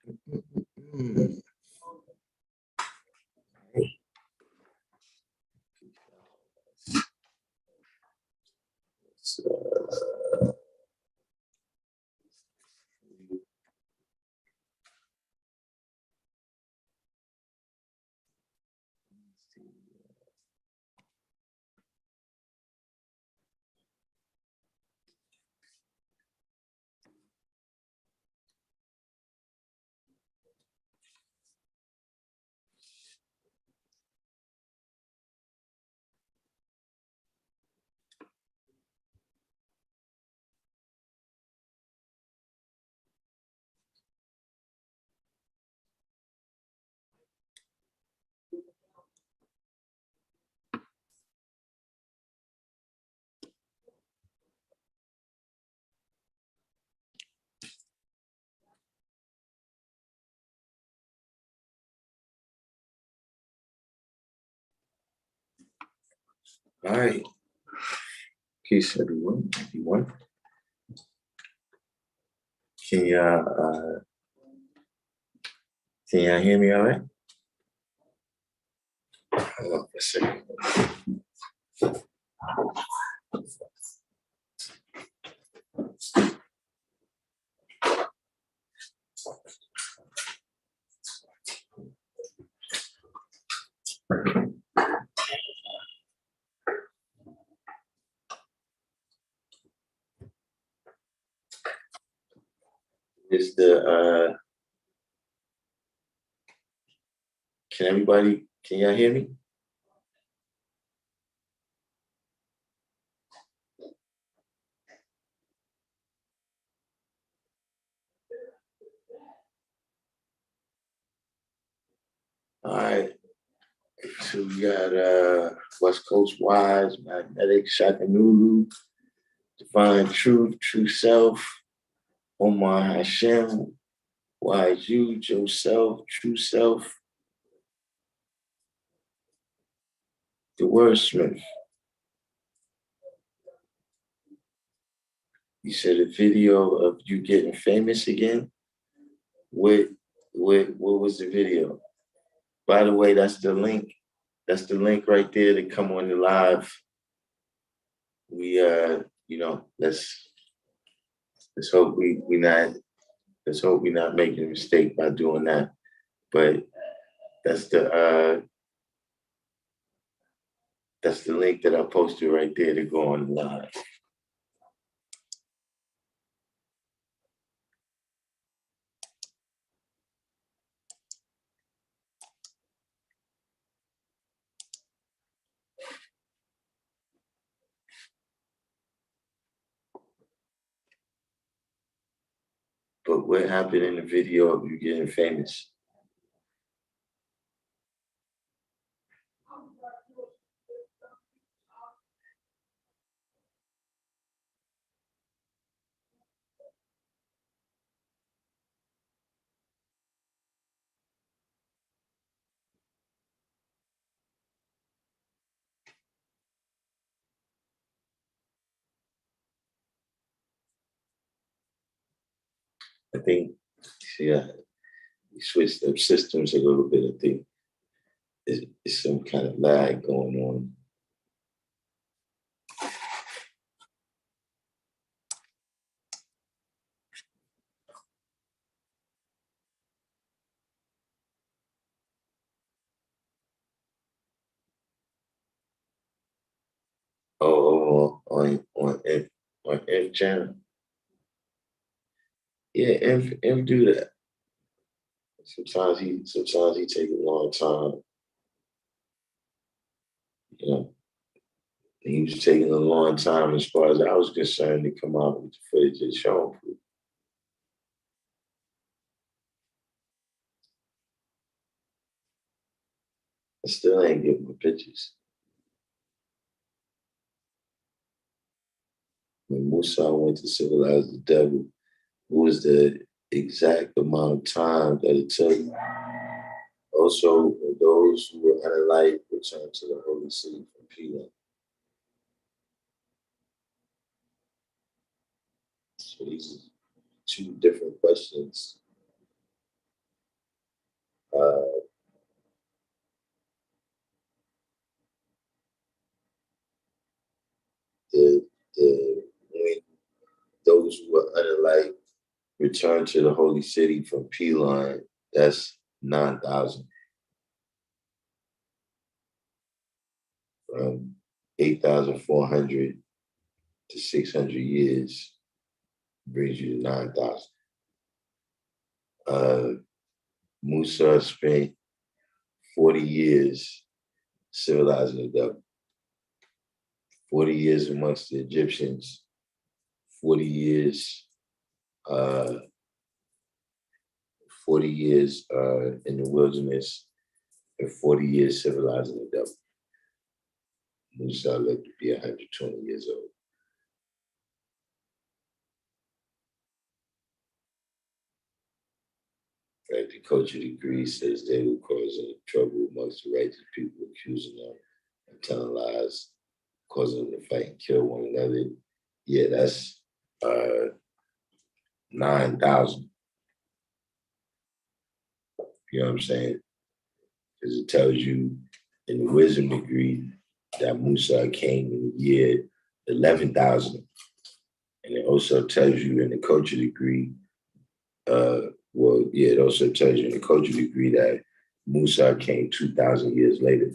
Mm. All right. Peace, everyone. Can y'all hear me all right? Hold on for a second. Is the can y'all hear me? All right. So we got West Coast Wise, Magnetic, Shakanulu, Divine Truth, True Self, Omar Hashem, Wise You, Joe Self, True Self, the Wordsmith. You said a video of you getting famous again. What was the video? By the way, that's the link. That's the link right there to come on the live. We let's hope let's hope we're not making a mistake by doing that. But that's the link that I posted right there to go on the live. But what happened in the video of you getting famous? I think, yeah, we switched up systems a little bit. I think it's some kind of lag going on. Oh, on F channel. Yeah, F do that. Sometimes he take a long time. You know, he was taking a long time as far as I was concerned to come out with the footage and show him. I still ain't getting my pictures. When Musa went to civilize the devil, what was the exact amount of time that it took? Also, those who were unalike returned to the holy city from Peter. So these are two different questions. uh, the when those who were unalike returned to the holy city from P-line, that's 9,000. From 8,400 to 600 years brings you to 9,000. Musa spent 40 years civilizing the devil. 40 years amongst the Egyptians, 40 years, uh, 40 years in the wilderness, and 40 years civilizing the devil. Musa lived to be 120 years old. Right, the culture degree says they will cause any trouble amongst the righteous people, accusing them of telling lies, causing them to fight and kill one another. Yeah, that's 9,000. You know what I'm saying? Because it tells you in the wisdom degree that Musa came in the year 11,000. And it also tells you in the culture degree, it also tells you in the culture degree that Musa came 2,000 years later.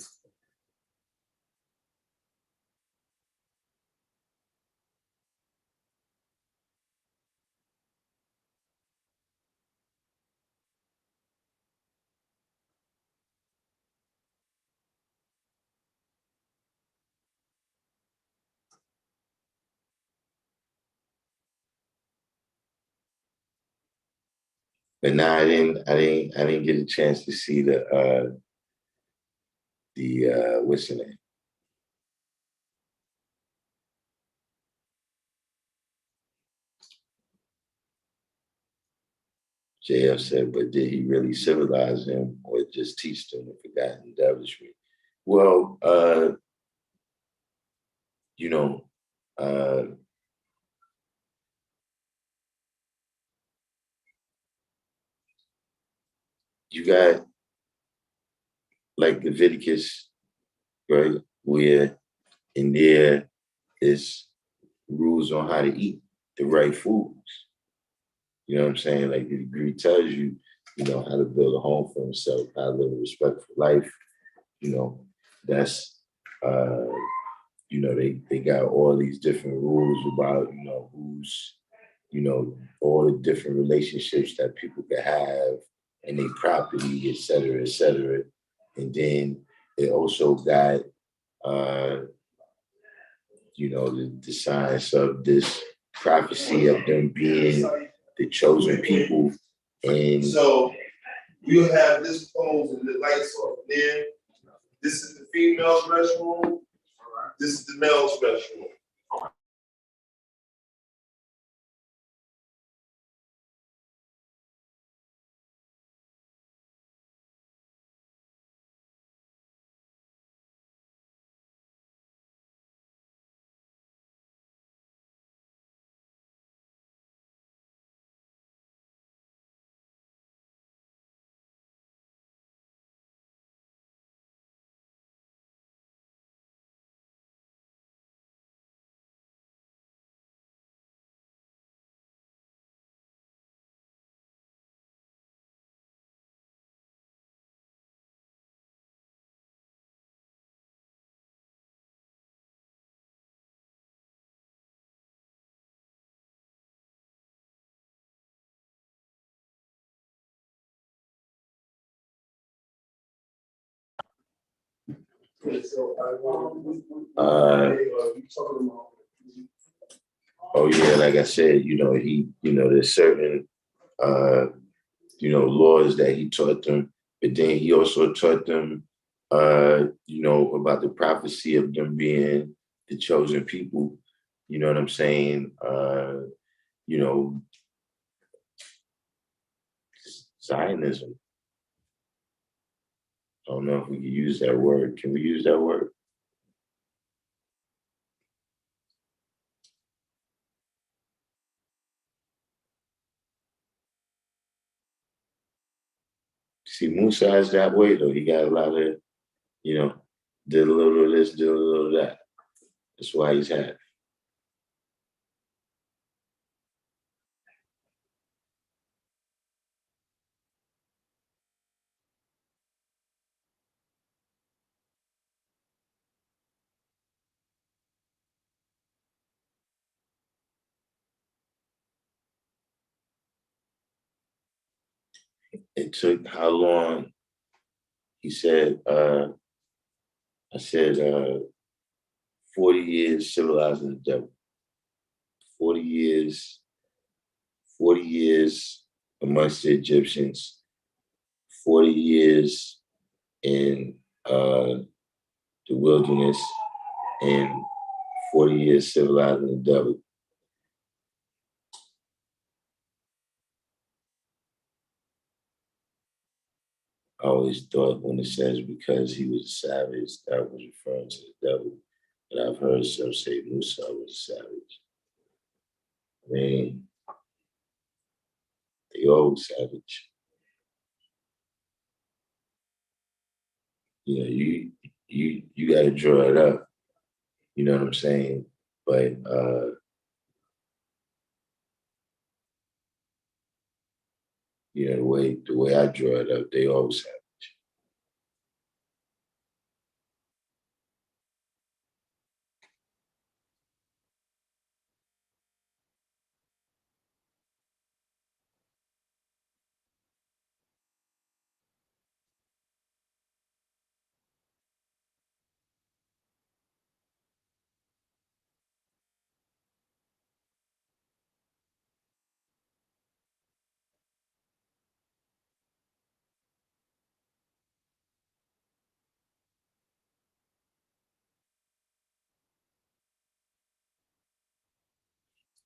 But now I didn't get a chance to see the what's the name? JF said, but did he really civilize him or just teach them the forgotten establishment? Well, you know, uh, you got like Leviticus, right? Where in there is rules on how to eat the right foods. You know what I'm saying? Like the degree tells you, you know, how to build a home for himself, how to live a respectful life. You know, that's uh, they got all these different rules about, who's, all the different relationships that people can have and their property, et cetera, et cetera. And then it also got uh, the science of this prophecy of them being the chosen people. And so we'll have this pose and the lights off there. This is the female's restroom. This is the male's restroom. Uh, oh yeah, like I said, there's certain laws that he taught them, but then he also taught them about the prophecy of them being the chosen people. You know what I'm saying? You know, Zionism. I don't know if we can use that word. Can we use that word? See, Musa is that way though. He got a lot of, you know, did a little of this, did a little of that. That's why he's happy. It took how long? He said, I said, 40 years civilizing the devil. 40 years, 40 years amongst the Egyptians, 40 years in the wilderness, and 40 years civilizing the devil. I always thought when it says because he was a savage, that was referring to the devil. But I've heard some say Musa was a savage. I mean, they all savage. You know, you got to draw it up. You know what I'm saying? But you know the way I draw it up, they all savage.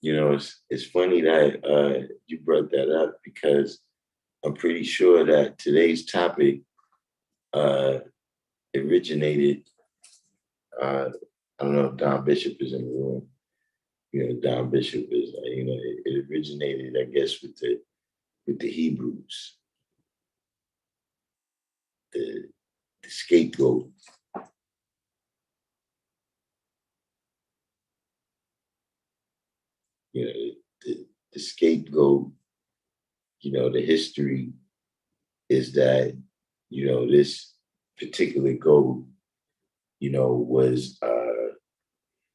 You know, it's funny that you brought that up because I'm pretty sure that today's topic uh, originated. I don't know if Don Bishop is in the room. You know, Don Bishop is. It originated, I guess, with the Hebrews, the the scapegoat. You know, the scapegoat. You know, the history is that this particular goat, was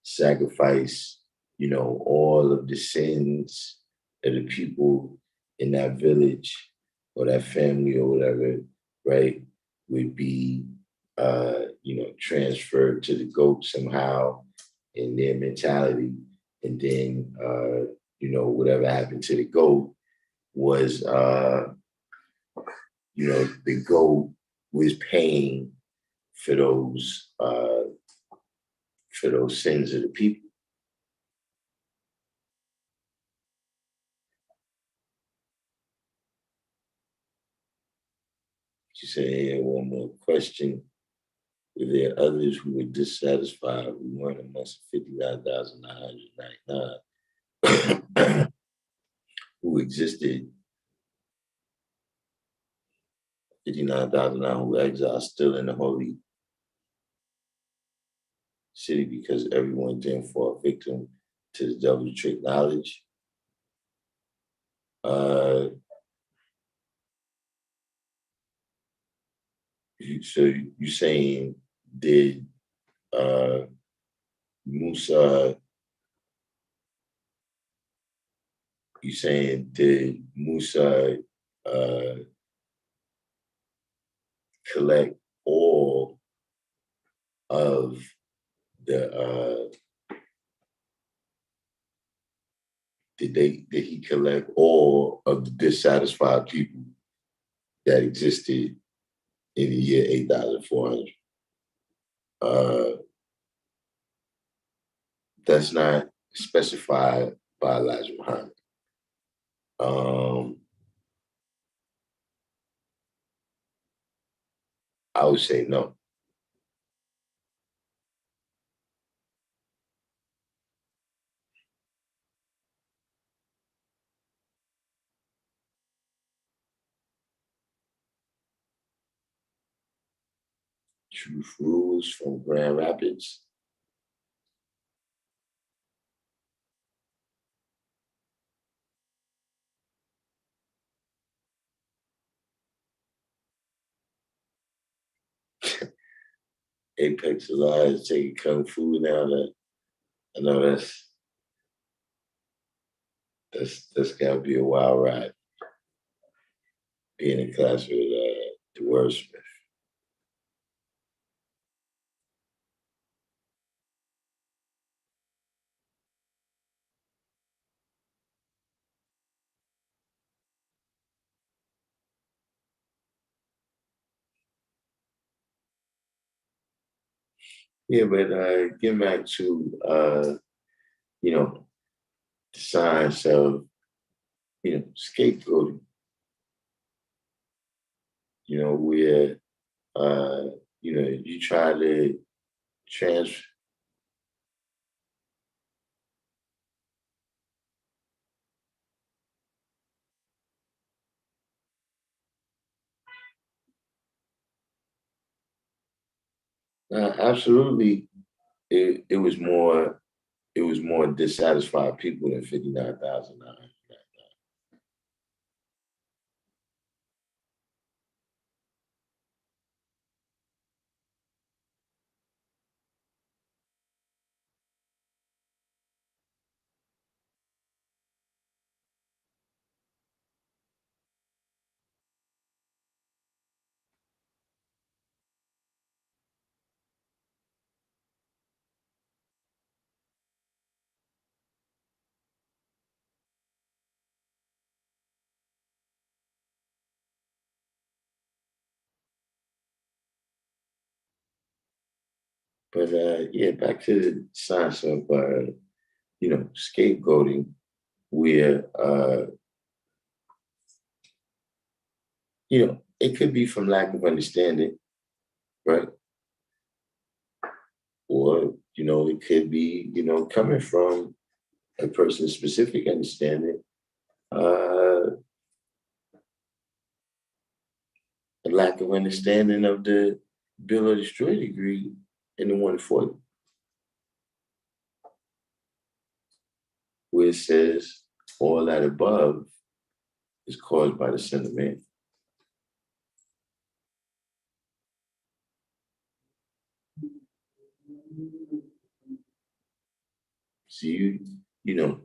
sacrifice, all of the sins of the people in that village or that family or whatever, right, would be, transferred to the goat somehow in their mentality. And then, whatever happened to the goat was, the goat was paying for those sins of the people. She said, hey, one more question. Were there others who were dissatisfied who weren't amongst 59,999 who existed, 59,009 who exiled still in the holy city because everyone didn't fall victim to the devil's trick knowledge? Uh, so you saying did uh, Musa, you saying did Musa uh, collect all of the did he collect all of the dissatisfied people that existed in the year 8,400? Uh, that's not specified by Elijah Muhammad. Um, I would say no. Truth Rules from Grand Rapids. Apex Alive is taking Kung Fu now. That I know that's gotta be a wild ride. Being in class with the wordsmith. Yeah, but getting back to you know, the science of, scapegoating, where uh, you try to trans absolutely it was more dissatisfied people than 59,009. But yeah, back to the science of scapegoating, where it could be from lack of understanding, right? Or it could be coming from a person's specific understanding, a lack of understanding of the Bill of Destroy degree in the 140, where it says all that above is caused by the sin of man. So you know,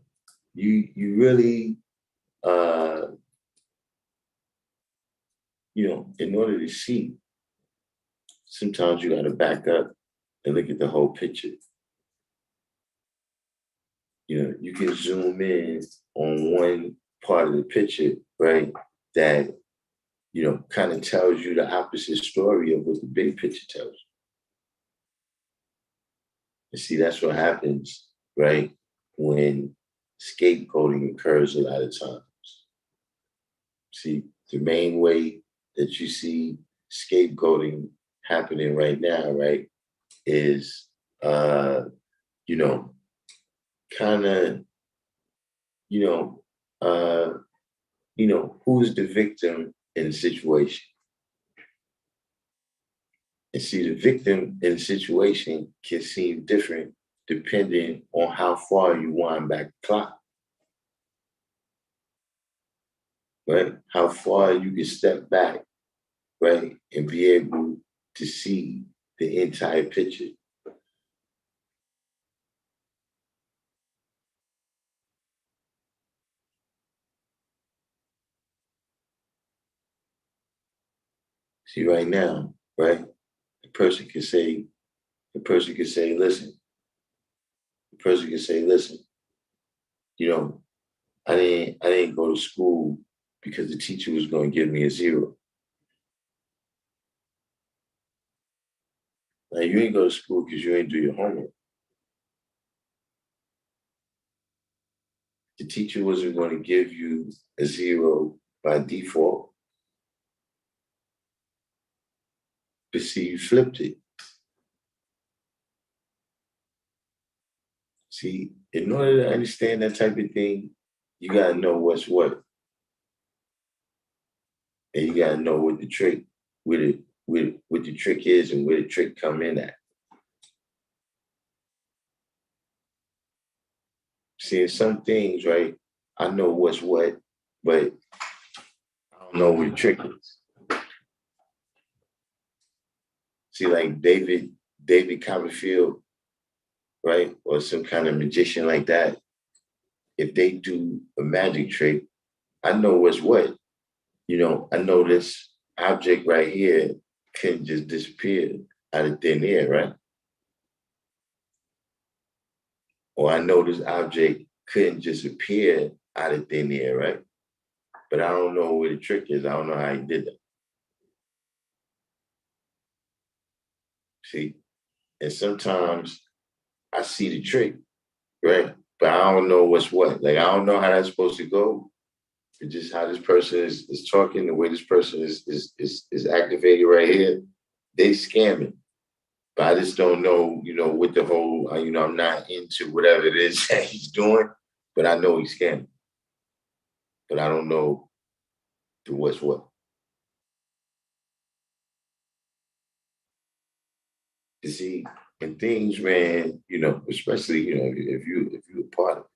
you really in order to see, sometimes you gotta back up and look at the whole picture. You can zoom in on one part of the picture, right? That, kind of tells you the opposite story of what the big picture tells you. And see, that's what happens, right? When scapegoating occurs a lot of times. See, the main way that you see scapegoating happening right now, right, is you know, kind of, you know, uh, who's the victim in the situation. And see, the victim in the situation can seem different depending on how far you wind back the clock, right? How far you can step back, right, and be able to see the entire picture. See, right now, right, the person can say, the person can say, listen, the person can say, listen, you know, I didn't go to school because the teacher was going to give me a zero. Now you ain't go to school because you ain't do your homework. The teacher wasn't going to give you a zero by default, but see, you flipped it. See, in order to understand that type of thing, you gotta know what's what, and you gotta know what the trick with it what the trick is and where the trick come in at. See, some things, right? I know what's what, but I don't know what the trick is. See, like David Copperfield, right? Or some kind of magician like that. If they do a magic trick, I know what's what. I know this object right here can just disappear out of thin air, right? Or I know this object couldn't just appear out of thin air, right? But I don't know where the trick is. I don't know how he did that. See? And sometimes I see the trick, right? But I don't know what's what. Like I don't know how that's supposed to go. It's just how this person is talking, the way this person is activated right here. They scamming. But I just don't know, what the whole, I'm not into whatever it is that he's doing, but I know he's scamming. But I don't know the what's what. You see, and things, man, especially, if you a part of it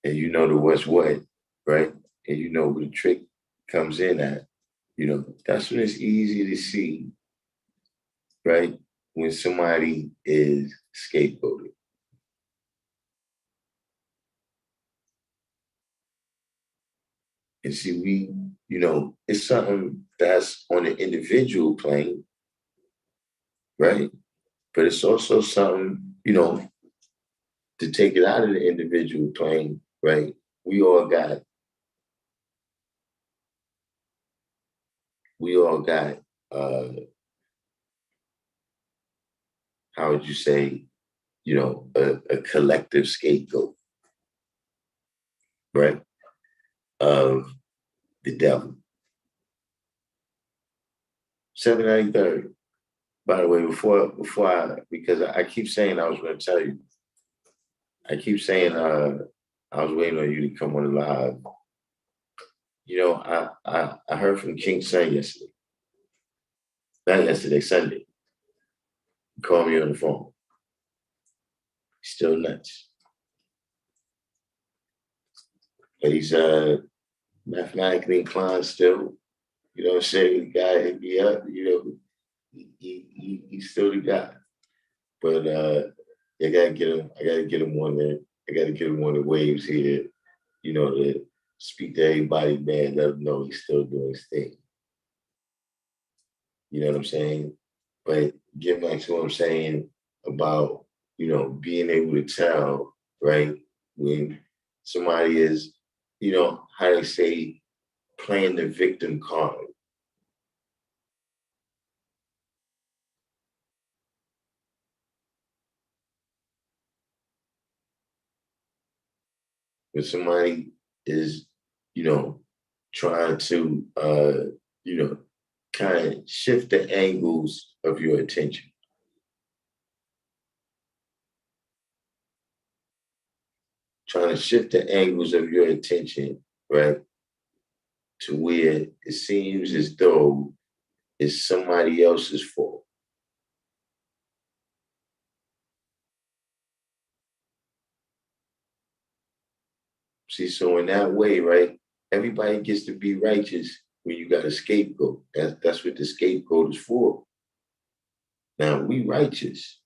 and you know the what's what, right? And you know where the trick comes in at, that's when it's easy to see, right? When somebody is scapegoated. And see, it's something that's on an individual plane, right? But it's also something, to take it out of the individual plane, right? We all got, we all got, uh, how would you say, a collective scapegoat, right? Of the devil. 793rd. By the way, because I keep saying I was going to tell you, I keep saying I was waiting on you to come on the live. I heard from King Son yesterday. Not yesterday, Sunday. He called me on the phone. Still nuts. But he's mathematically inclined still. You know what I'm saying? The guy hit me up, he's still the guy. But I gotta get him. I gotta get him on there. I gotta get him on the waves here. To speak to everybody, man. Let them know he's still doing his thing. You know what I'm saying? But get back to what I'm saying about being able to tell, right, when somebody is, how they say, playing the victim card. When somebody is, you know, trying to, kind of shift the angles of your attention. Trying to shift the angles of your attention, right, to where it seems as though it's somebody else's fault. See, so in that way, right, everybody gets to be righteous when you got a scapegoat. That's what the scapegoat is for. Now, we righteous.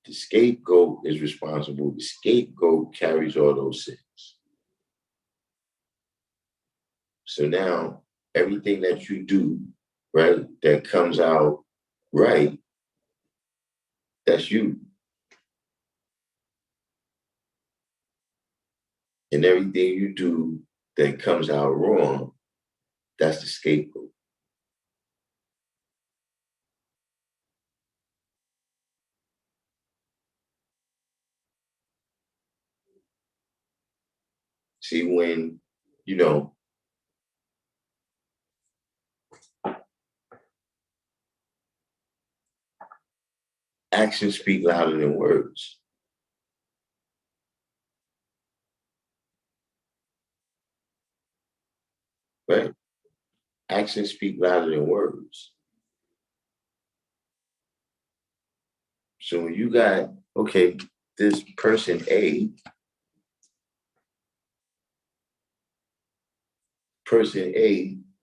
The scapegoat is responsible. The scapegoat carries all those sins. So now, everything that you do, right, that comes out right, that's you. And everything you do that comes out wrong, that's the scapegoat. See, when, you know, actions speak louder than words, right? Actions speak louder than words. So when you got, okay, this person A,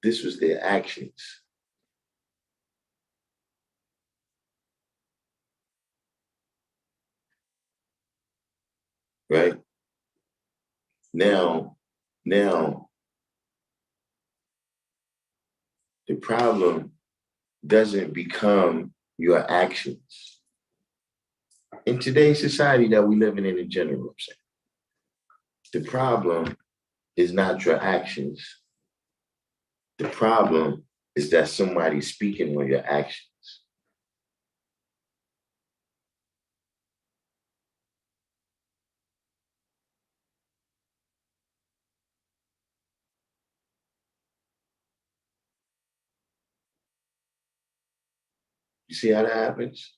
this was their actions. Right? Now, the problem doesn't become your actions. In today's society that we live in general, I'm saying, the problem is not your actions. The problem is that somebody's speaking on your actions. You see how that happens?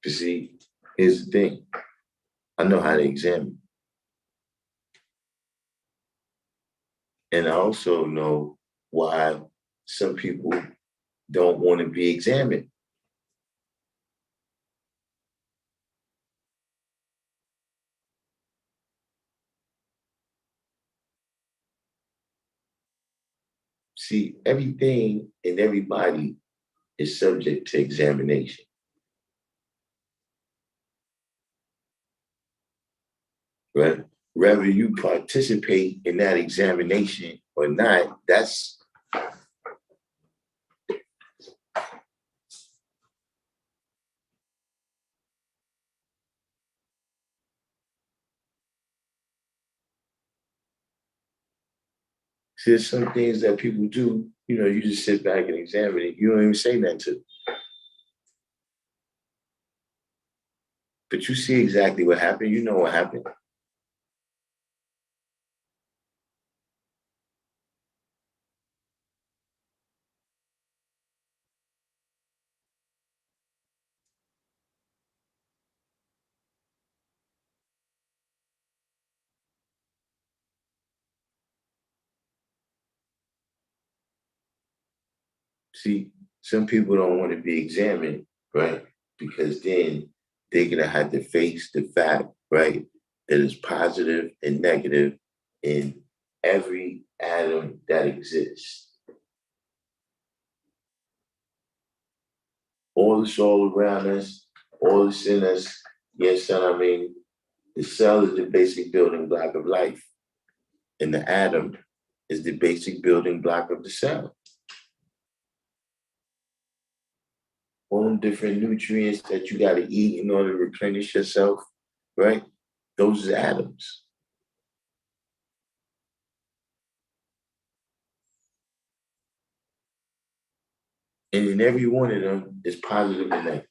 You see, here's the thing. I know how to examine. And I also know why some people don't want to be examined. See, everything and everybody is subject to examination, right? Whether you participate in that examination or not, that's there's some things that people do, you just sit back and examine it. You don't even say nothing to them. But you see exactly what happened. You know what happened. See, some people don't want to be examined, right? Because then they're gonna have to face the fact, right, that is positive and negative in every atom that exists. All that's all around us, all that's in us. Yes, son, I mean, the cell is the basic building block of life, and the atom is the basic building block of the cell. All them different nutrients that you got to eat in order to replenish yourself, right? Those are atoms. And in every one of them is positive and negative.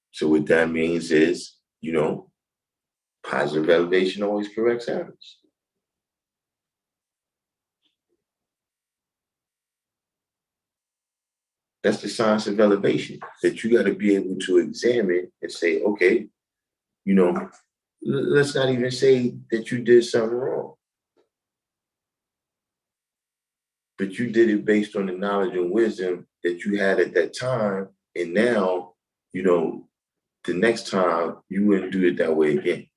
So what that means is, positive elevation always corrects atoms. That's the science of elevation that you got to be able to examine and say, okay, let's not even say that you did something wrong, but you did it based on the knowledge and wisdom that you had at that time. And now, the next time you wouldn't do it that way again.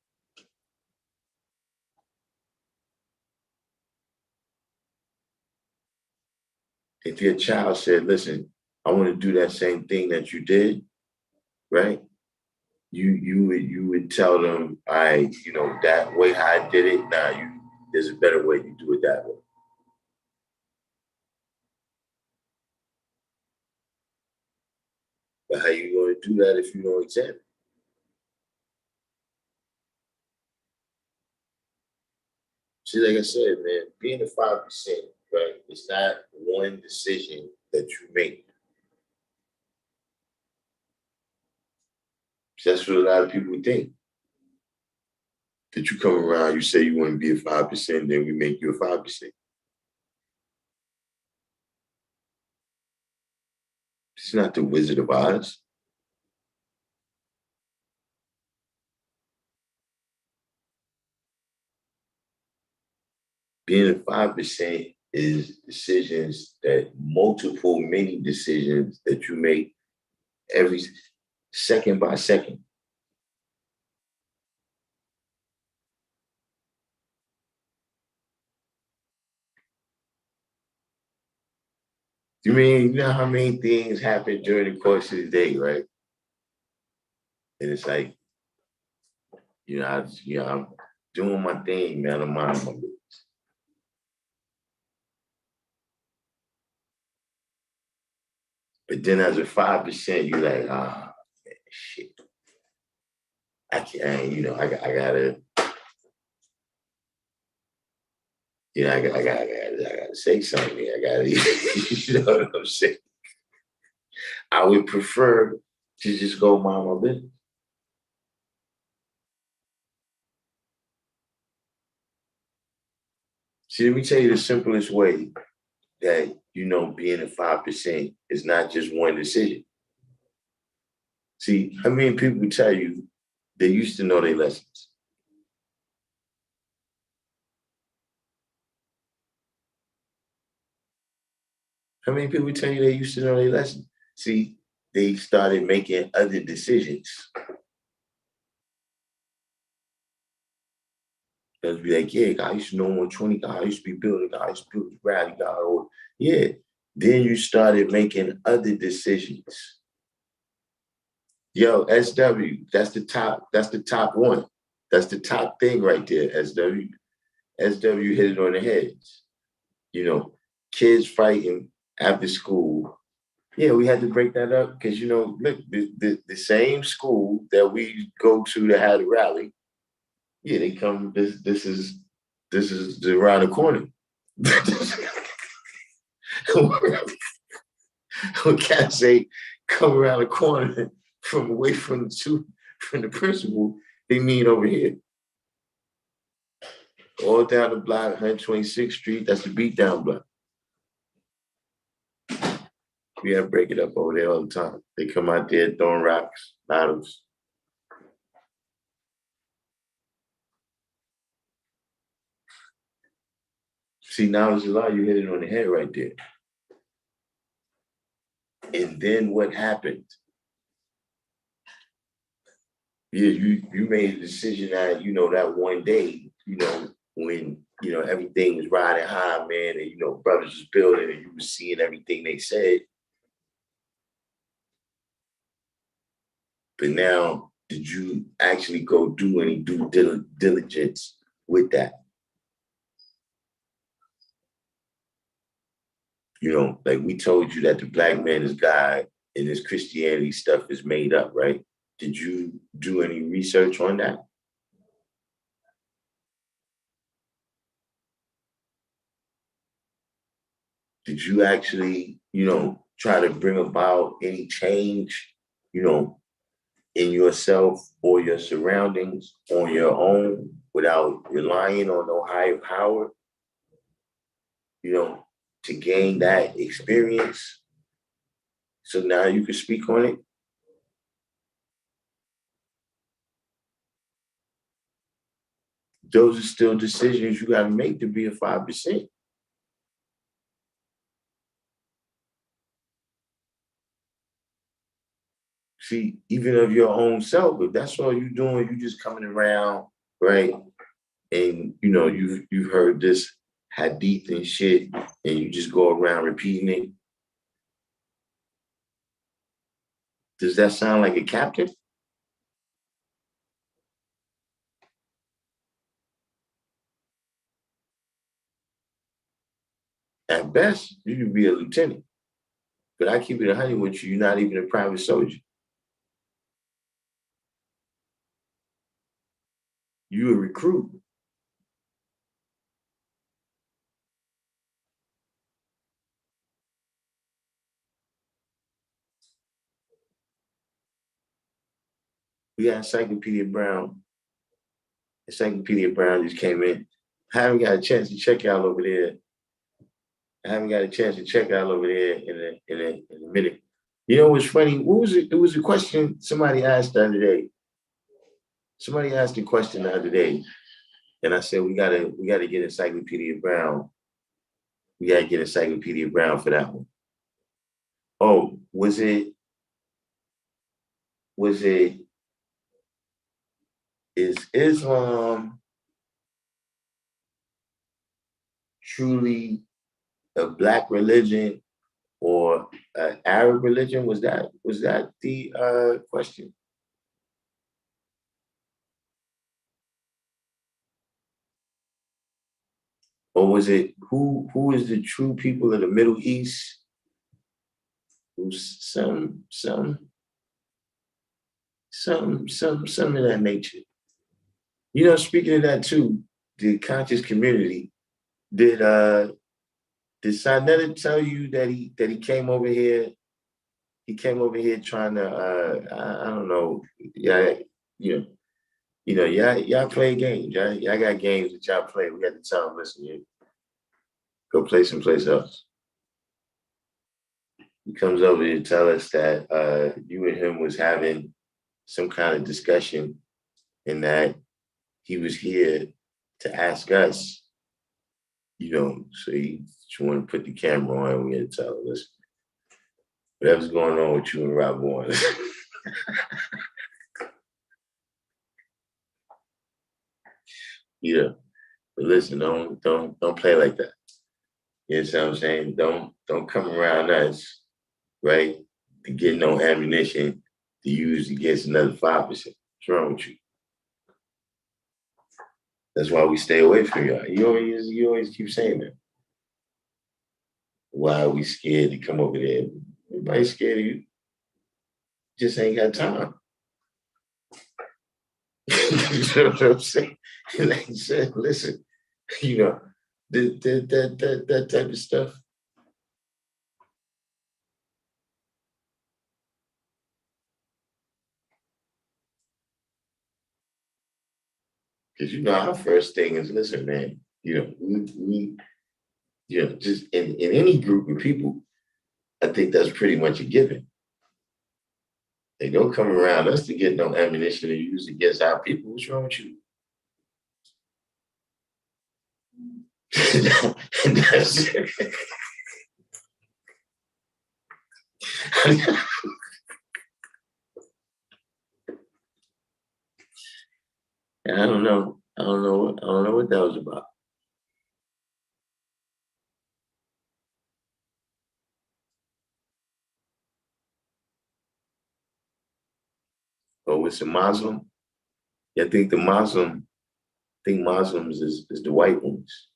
If your child said, listen, I want to do that same thing that you did, right? You would tell them, that way how I did it, there's a better way, you do it that way. But how you going to do that if you don't examine? See, like I said, man, being a 5%, right, it's not one decision that you make. That's what a lot of people think. That you come around, you say you want to be a 5%, then we make you a 5%. It's not the Wizard of Oz. Being a 5% is decisions that many decisions that you make every second by second. You know how many things happen during the course of the day, right? And it's like, I'm doing my thing, man. I'm minding my business. But then as a 5%, you're like, man, shit. I can't, I gotta, I gotta say something. I gotta, you know what I'm saying? I would prefer to just go mind my business. See, let me tell you the simplest way that, being a 5% is not just one decision. See, how many people tell you they used to know their lessons? How many people tell you they used to know their lessons? See, they started making other decisions. They'll be like, yeah, God, I used to know 120, God, I used to be building, God, I used to build rally, God, or yeah. Then you started making other decisions. Yo, SW, that's the top one. That's the top thing right there, SW. SW hit it on the head. You know, kids fighting after school. Yeah, we had to break that up because look, the same school that we go to have a rally, yeah, they come. This is around the corner. When cats say come around the corner from away from the principal, they mean over here. All down the block, 126th Street, that's the beat down block. We have to break it up over there all the time. They come out there throwing rocks, bottles. See, now there's a lot, you hit it on the head right there. And then what happened? Yeah, you made a decision that, that one day, when, everything was riding high, man, and, brothers was building and you was seeing everything they said. But now, did you actually go do any due diligence with that? Like we told you that the black man is God and this Christianity stuff is made up, right? Did you do any research on that? Did you actually, try to bring about any change, you know, in yourself or your surroundings on your own without relying on no higher power, you know, to gain that experience? So now you can speak on it. Those are still decisions you got to make to be a 5%. See, even of your own self, if that's all you're doing, you just coming around, right? And you've heard this hadith and shit, and you just go around repeating it. Does that sound like a captain? At best, you could be a lieutenant. But I keep it 100 with you. You're not even a private soldier. You a recruit. We got Encyclopedia Brown. Encyclopedia Brown just came in. I haven't got a chance to check out over there. I haven't got a chance to check out over there in a minute. You know what's funny? What was it? It was a question somebody asked the other day. Somebody asked a question the other day, and I said we gotta get Encyclopedia Brown. We gotta get Encyclopedia Brown for that one. Oh, was it is Islam truly a black religion or an Arab religion? Was that the question? Or was it who is the true people of the Middle East? Who's some of that nature. You know, speaking of that too, the conscious community, did Sinetta tell you that he came over here? He came over here trying to I don't know, yeah, you know, y'all play games. Y'all got games that y'all play. We got to tell them, listen, you go play someplace else. He comes over to tell us that you and him was having some kind of discussion and that he was here to ask us, so he just want to put the camera on and we had to tell him, listen, whatever's going on with you and Rob Warren. Yeah. But listen, don't play like that. You know what I'm saying? Don't come around us, right? To get no ammunition to use against another 5%. What's wrong with you? That's why we stay away from y'all. You always keep saying that. Why are we scared to come over there? Everybody's scared of you. Just ain't got time. You know what I'm saying? Like you said, listen, you know, that type of stuff. Because our first thing is, listen, man, just in any group of people, I think that's pretty much a given. They don't come around us to get no ammunition to use against our people. What's wrong with you? I don't know. I don't know what that was about. But with some Muslim, yeah, I think Muslims is the white ones.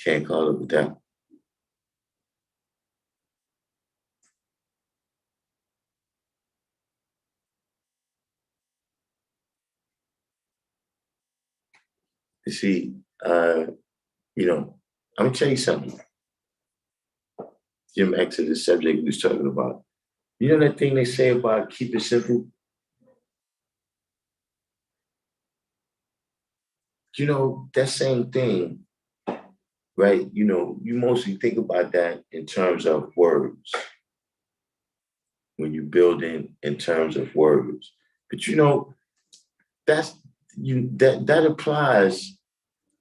Can't call it with that. You see, I'm gonna tell you something. Jim, back to the subject we was talking about. You know that thing they say about keep it simple? That same thing, right? You mostly think about that in terms of words when you build in terms of words. But that's that applies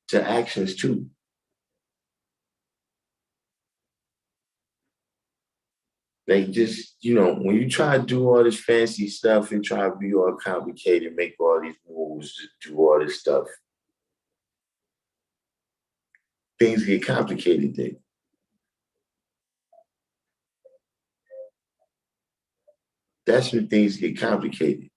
to actions too. Like just, when you try to do all this fancy stuff and try to be all complicated, make all these moves, do all this stuff, things get complicated then. That's when things get complicated.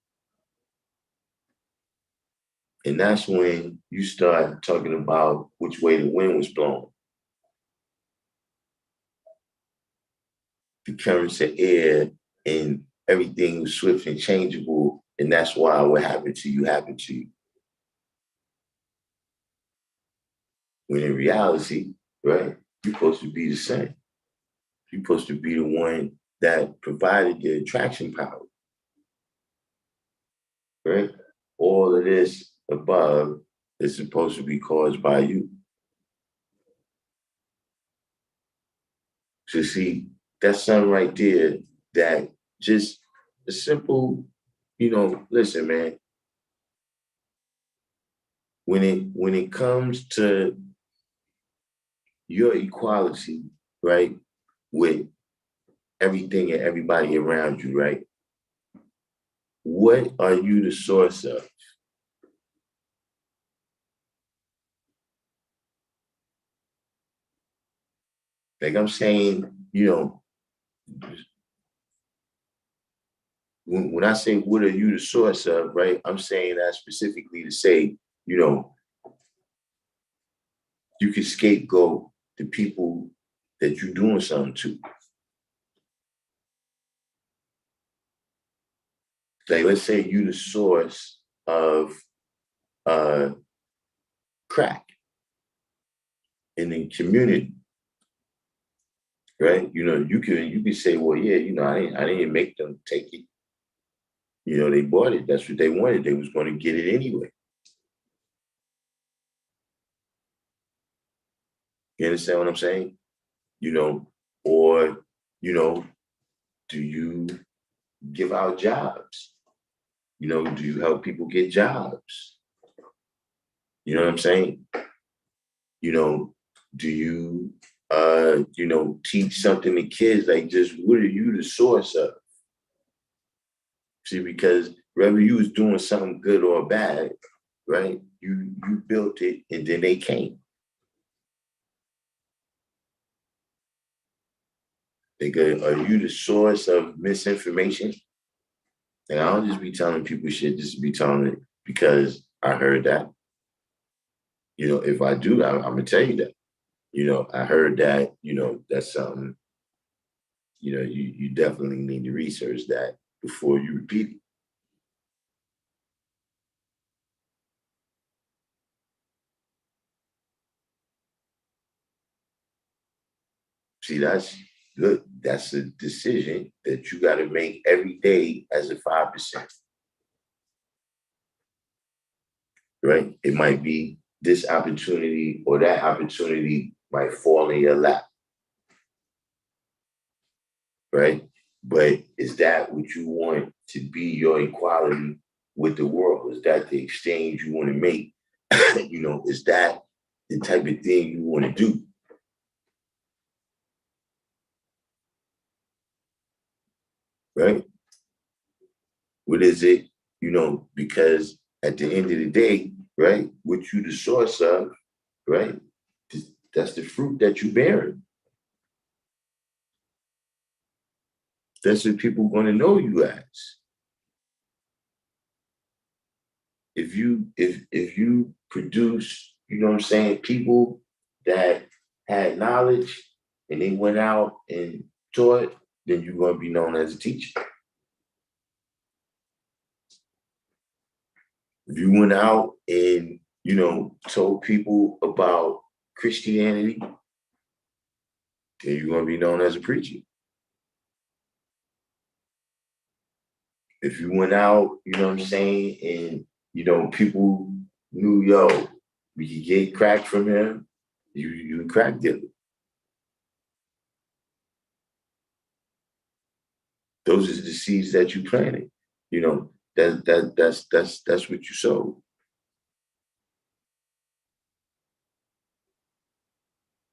And that's when you start talking about which way the wind was blowing. the currents of air, and everything was swift and changeable. And that's why what happened to you happened to you. When in reality, right, you're supposed to be the same. You're supposed to be the one that provided the attraction power, right? All of this above is supposed to be caused by you. So see, that's something right there that just a simple, listen, man, when it comes to your equality, right, with everything and everybody around you, right? What are you the source of? Like I'm saying, when I say what are you the source of, right? I'm saying that specifically to say, you know, you can scapegoat the people that you're doing something to. Like let's say you the source of uh crack in the community, right? You can say, well, yeah, I didn't make them take it. They bought it. That's what they wanted. They was going to get it anyway. You understand what I'm saying? You know, or do you give out jobs? Do you help people get jobs? You know what I'm saying? You know, do you teach something to kids like just what are you the source of? See, because whether you was doing something good or bad, right? You built it and then they came. They go, are you the source of misinformation? And I don't just be telling people shit, just be telling it because I heard that. If I do, I'm gonna tell you that. I heard that, that's something, you definitely need to research that before you repeat it. See, that's good. That's a decision that you got to make every day as a 5%, right? It might be this opportunity or that opportunity might fall in your lap, right? But is that what you want to be your equality with the world? Is that the exchange you want to make? Is that the type of thing you want to do? Right? What is it? Because at the end of the day, right, what you the source of, right? That's the fruit that you bear. That's what people want to know you as. If you produce, what I'm saying, people that had knowledge and they went out and taught, then you're going to be known as a teacher. If you went out and, told people about Christianity, then you're going to be known as a preacher. If you went out, what I'm saying, and, people knew, yo, we could get crack from him, you crack dealer. Those are the seeds that you planted. That's what you sowed.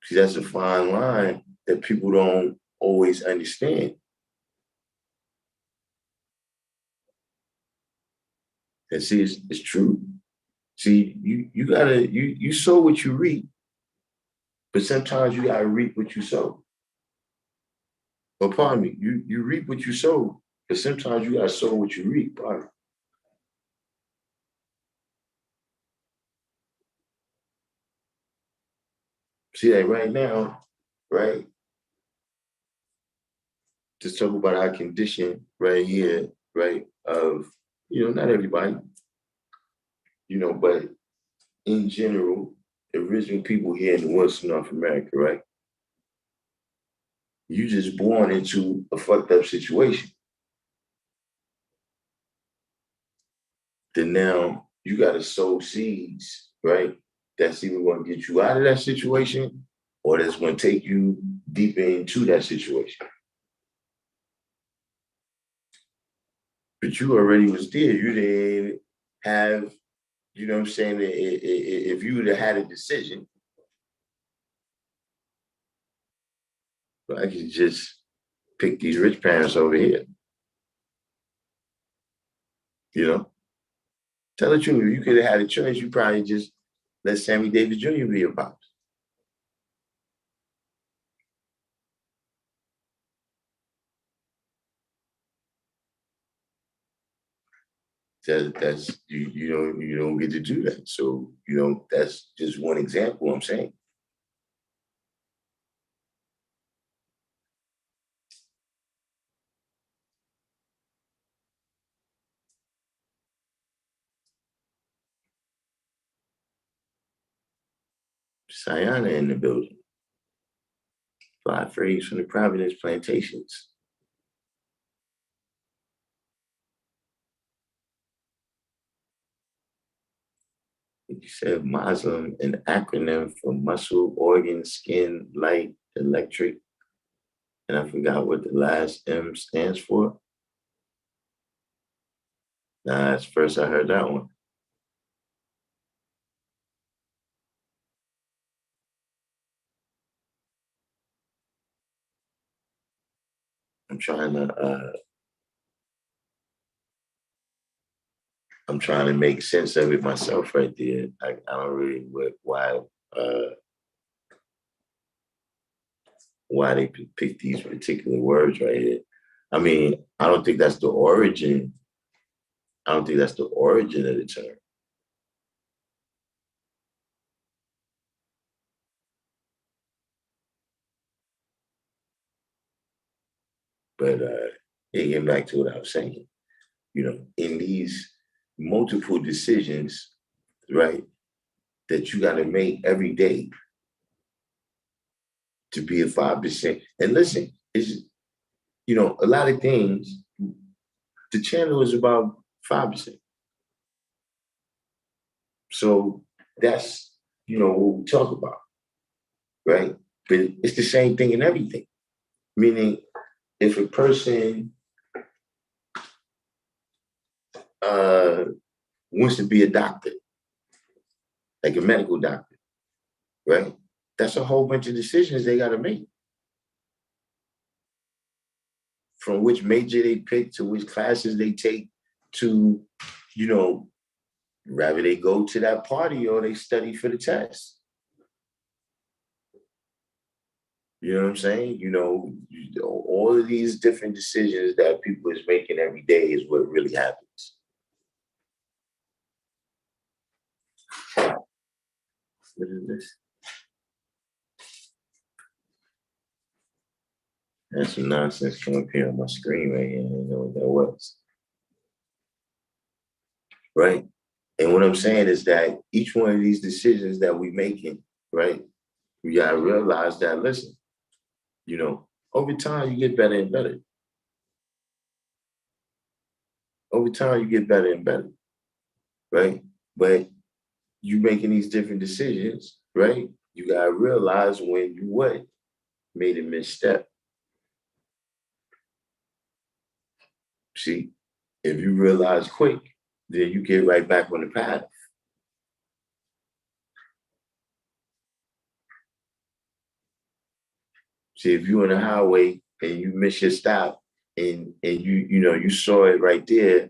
See, that's a fine line that people don't always understand. And see, it's true. See, you gotta you sow what you reap, but sometimes you gotta reap what you sow. Or pardon me, you reap what you sow, but sometimes you gotta sow what you reap. Pardon. See, like right now, right? to talk about our condition right here, right? Of, not everybody, but in general, original people here in Western North America, right? You just born into a fucked up situation. Then now you got to sow seeds, right? That's either going to get you out of that situation or that's going to take you deeper into that situation. But you already was there. You didn't have, you know what I'm saying? If you would have had a decision, I could just pick these rich parents over here. Tell the truth. If you could have had a choice, you probably just let Sammy Davis Jr. be your pops. That's you don't get to do that. So that's just one example I'm saying. Sayana in the building. Fly phrase from the Providence Plantations. You said Muslim, an acronym for muscle, organ, skin, light, electric. And I forgot what the last M stands for. Nah, that's first I heard that one. I'm trying to make sense of it myself right there. I don't really why they pick these particular words right here. I mean, I don't think that's the origin. I don't think that's the origin of the term. But getting back to what I was saying, in these multiple decisions, right, that you got to make every day to be a 5%. And listen, it's a lot of things. The channel is about 5%. So that's what we talk about, right? But it's the same thing in everything. Meaning, if a person wants to be a doctor, like a medical doctor, right? That's a whole bunch of decisions they got to make. From which major they pick to which classes they take to, rather they go to that party or they study for the test. You know what I'm saying? All of these different decisions that people is making every day is what really happens. What is this? That's some nonsense coming up here on my screen right here. I didn't know what that was. Right? And what I'm saying is that each one of these decisions that we're making, right, we got to realize that, listen, over time you get better and better. Over time you get better and better, right? But you making these different decisions, right? You got to realize when you made a misstep. See, if you realize quick, then you get right back on the path. See, if you're on the highway and you miss your stop and you saw it right there,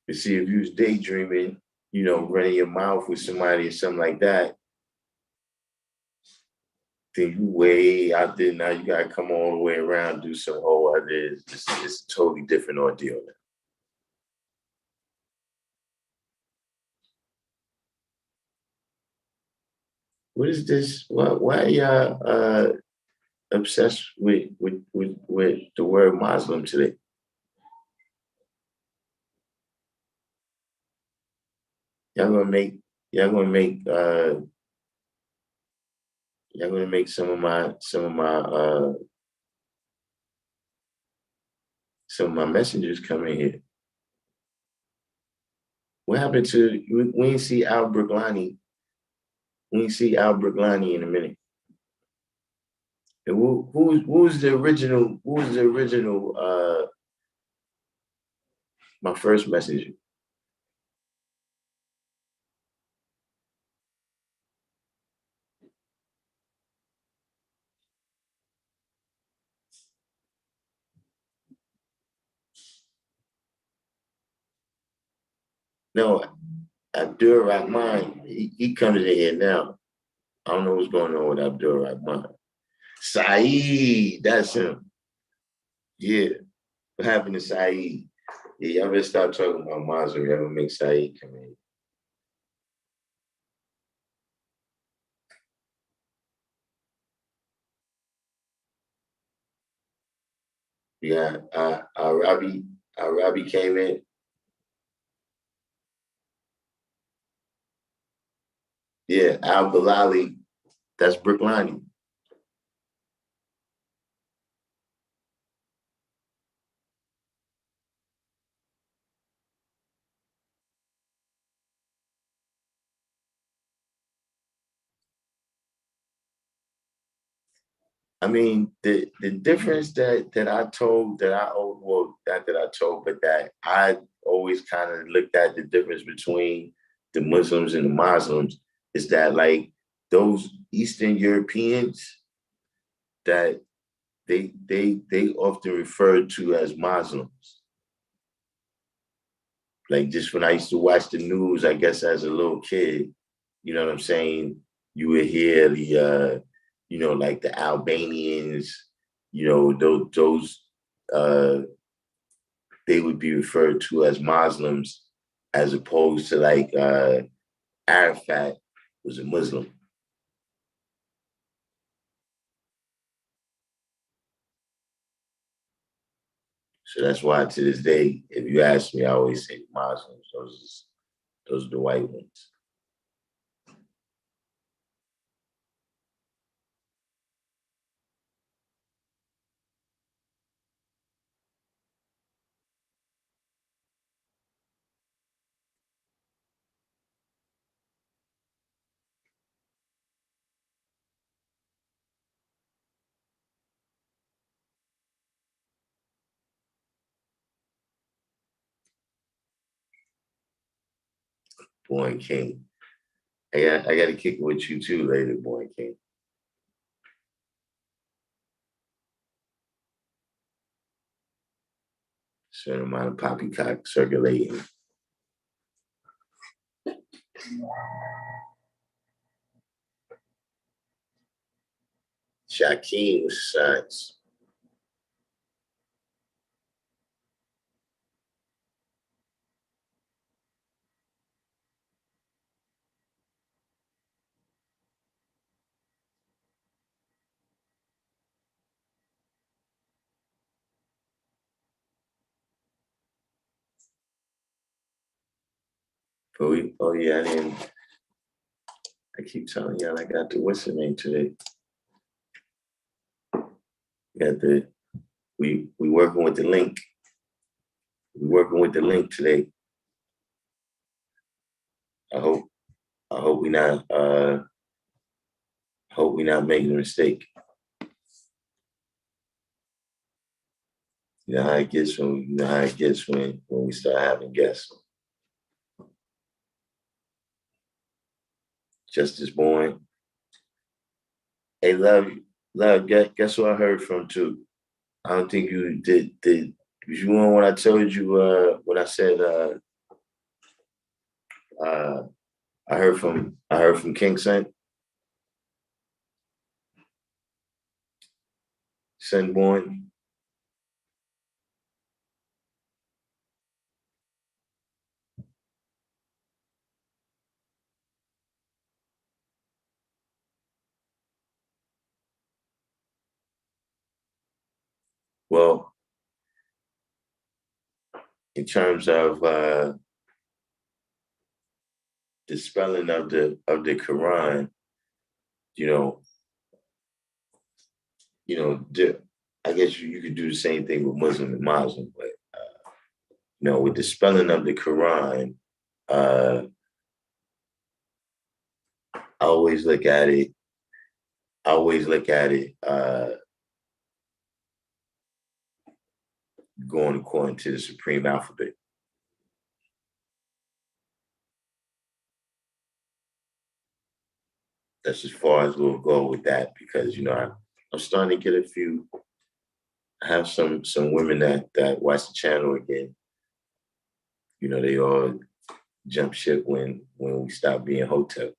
you see, if you was daydreaming, running your mouth with somebody or something like that, then you way out there. Now you gotta come all the way around, do some whole other. It's a totally different ordeal now. what is this? Why y'all obsessed with the word Muslim today? Y'all gonna make y'all gonna make y'all gonna make some of my messengers come in here. What happened to we ain't see Al Burglani? We ain't see Al Burglani in a minute. And who's the original? Who's the original? My first messenger. No, Abdul Rahman. He comes in here now. I don't know what's going on with Abdul Rahman. Saeed, that's him. Yeah. What happened to Saeed? Yeah, y'all better stop talking about Mazur. Y'all gonna make Saeed come in. Yeah, Arabi came in. Yeah, Al Bilali, that's Brooklyn. I mean, the difference that I told that I well not that I told, but that I always kind of looked at the difference between the Muslims and the Muslims is that like those Eastern Europeans that they often referred to as Muslims. Like just when I used to watch the news, I guess as a little kid, you know what I'm saying? You would hear the like the Albanians, those they would be referred to as Muslims as opposed to like Arafat was a Muslim. So that's why to this day, if you ask me, I always say Muslims. Those are the white ones. Born King. I got to kick it with you too later, Born King. Certain amount of poppycock circulating. Shaquem was science. But oh yeah, I keep telling y'all I got the what's the name today? Got the we working with the link. We working with the link today. I hope we not making a mistake. You know how it gets when we start having guests. Justice Born. Hey, love. Guess who I heard from too? I don't think you did you want when I told you what I said uh I heard from King Senborn. Well, in terms of the spelling of the Quran, you know, I guess you could do the same thing with Muslim and Muslim, but with the spelling of the Quran, uh, I always look at it. I always look at it going according to the supreme alphabet. That's as far as we'll go with that because I'm starting to get a few. I have some women that watch the channel again. They all jump ship when we stop being hotel.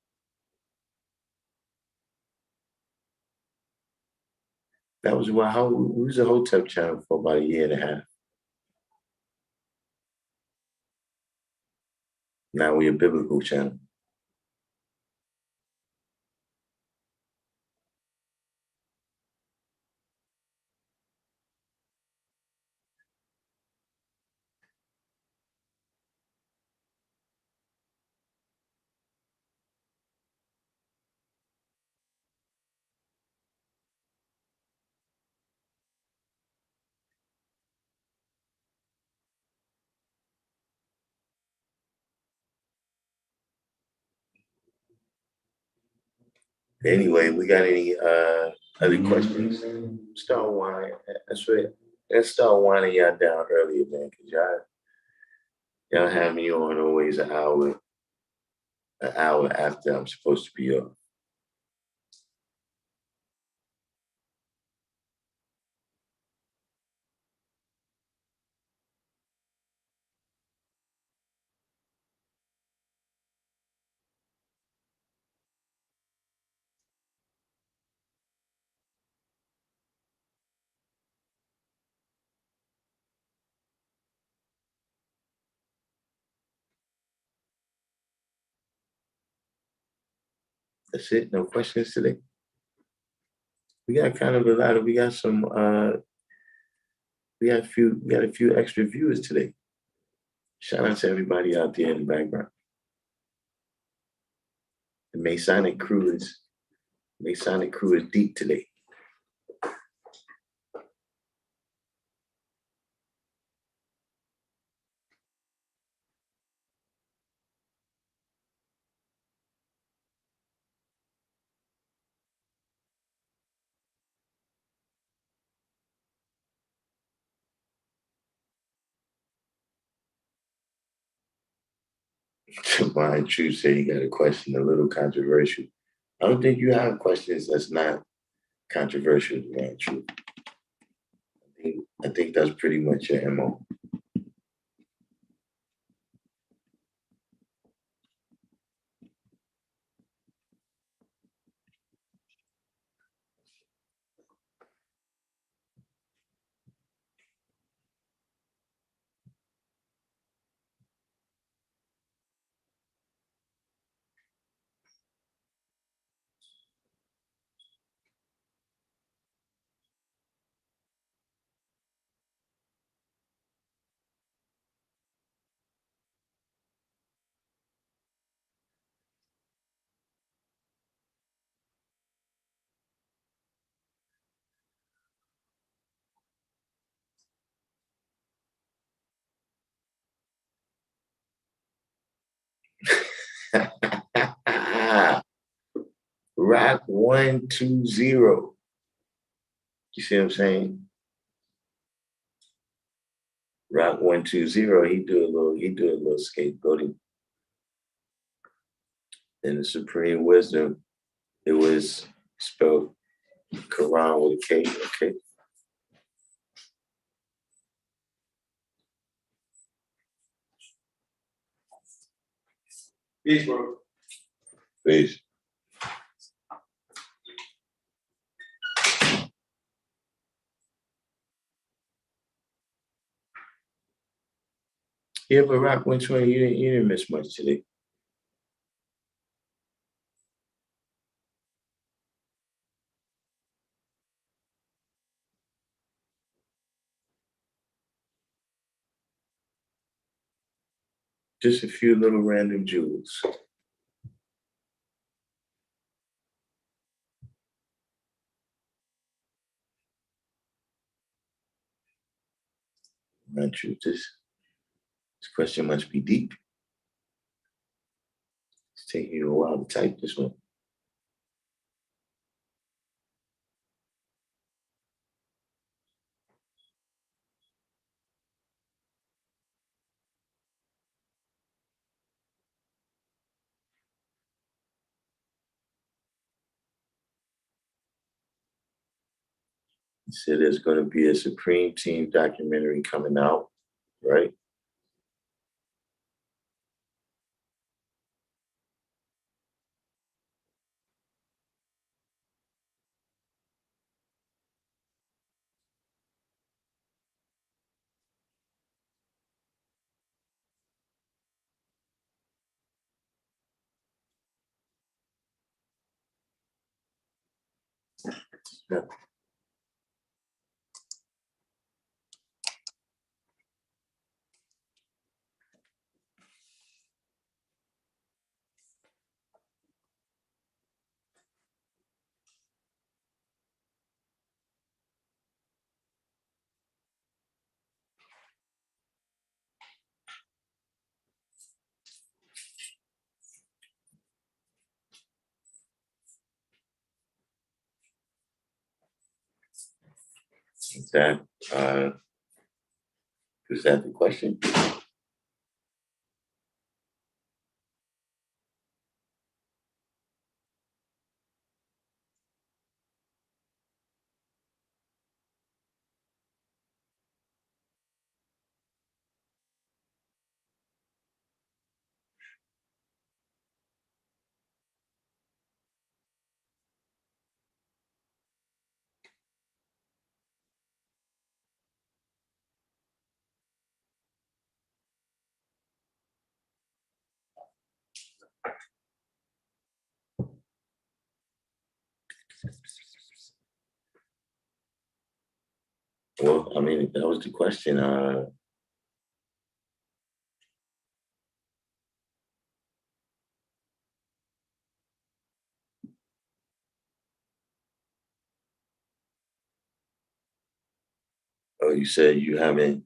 That was why we was a hotel channel for about a year and a half. Now we a biblical channel. Anyway, we got any other questions? Start winding. That's right. Let's start winding y'all down earlier, man, because y'all have me on always an hour after I'm supposed to be up. That's it. No questions today. We got kind of a lot of. We got some. We got a few extra viewers today. Shout out to everybody out there in the background. The Masonic crew is deep today. Divine Truth said he got a question a little controversial. I don't think you have questions that's not controversial, Divine Truth. I think that's pretty much your MO. Rock 120. You see what I'm saying? Rock 120. He do a little scapegoating. In the Supreme Wisdom, it was spelled Quran with a K. Okay. Peace, bro. Peace. Yeah, but Rock 120, you didn't miss much today. Just a few little random jewels. Not true. This question must be deep. It's taking you a while to type this one. He said there's going to be a Supreme Team documentary coming out, right? Yeah. That uh, is that the question? Well, I mean, that was the question. Oh, you said you haven't,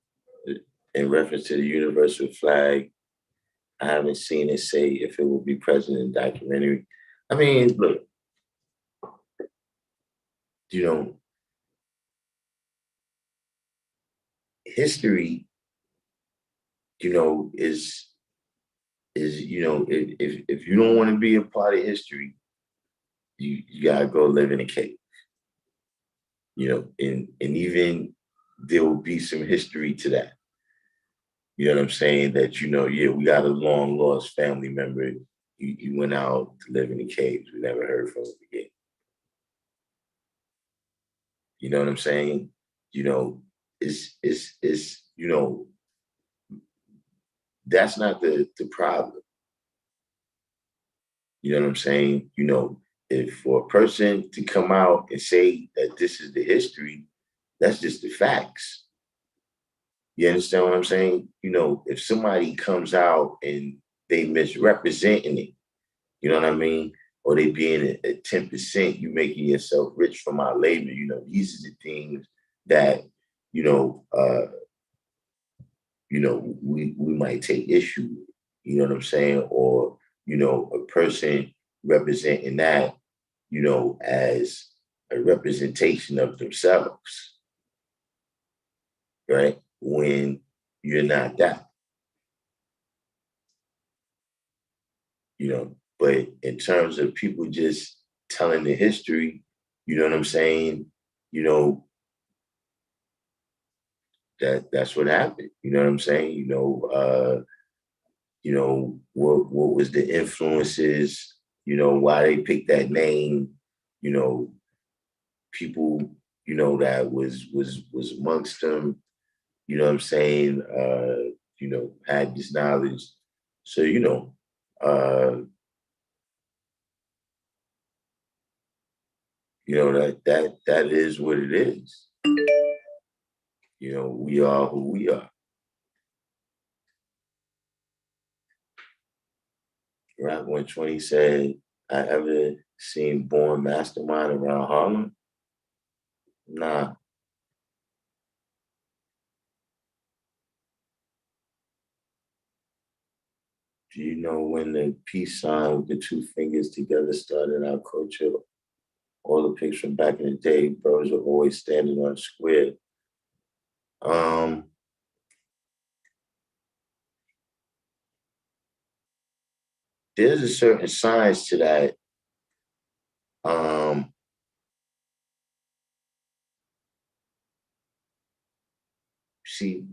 in reference to the universal flag, I haven't seen it say if it will be present in the documentary. I mean, look, you know, history, is if you don't want to be a part of history, you gotta go live in a cave. And even there will be some history to that. You know what I'm saying? That yeah, we got a long lost family member. He went out to live in the caves. We never heard from him again. You know what I'm saying? You know, it's that's not the problem. You know what I'm saying? If for a person to come out and say that this is the history, that's just the facts. You understand what I'm saying? If somebody comes out and they misrepresenting it, you know what I mean? Or they being at 10%, you making yourself rich from our labor. These are the things that, you know, uh, we might take issue with. You know what I'm saying? Or, a person representing that, as a representation of themselves, right? When you're not that, but in terms of people just telling the history, you know what I'm saying? You know, that's what happened. You know what I'm saying? What was the influences, why they picked that name, you know, people, that was amongst them, you know what I'm saying, had this knowledge. So, that is what it is. We are who we are. Rock 120 said, I ever seen Born Mastermind around Harlem? Nah. Do you know when the peace sign with the two fingers together started our culture? All the pictures from back in the day, brothers were always standing on a square. Um, there's a certain science to that. Um, see,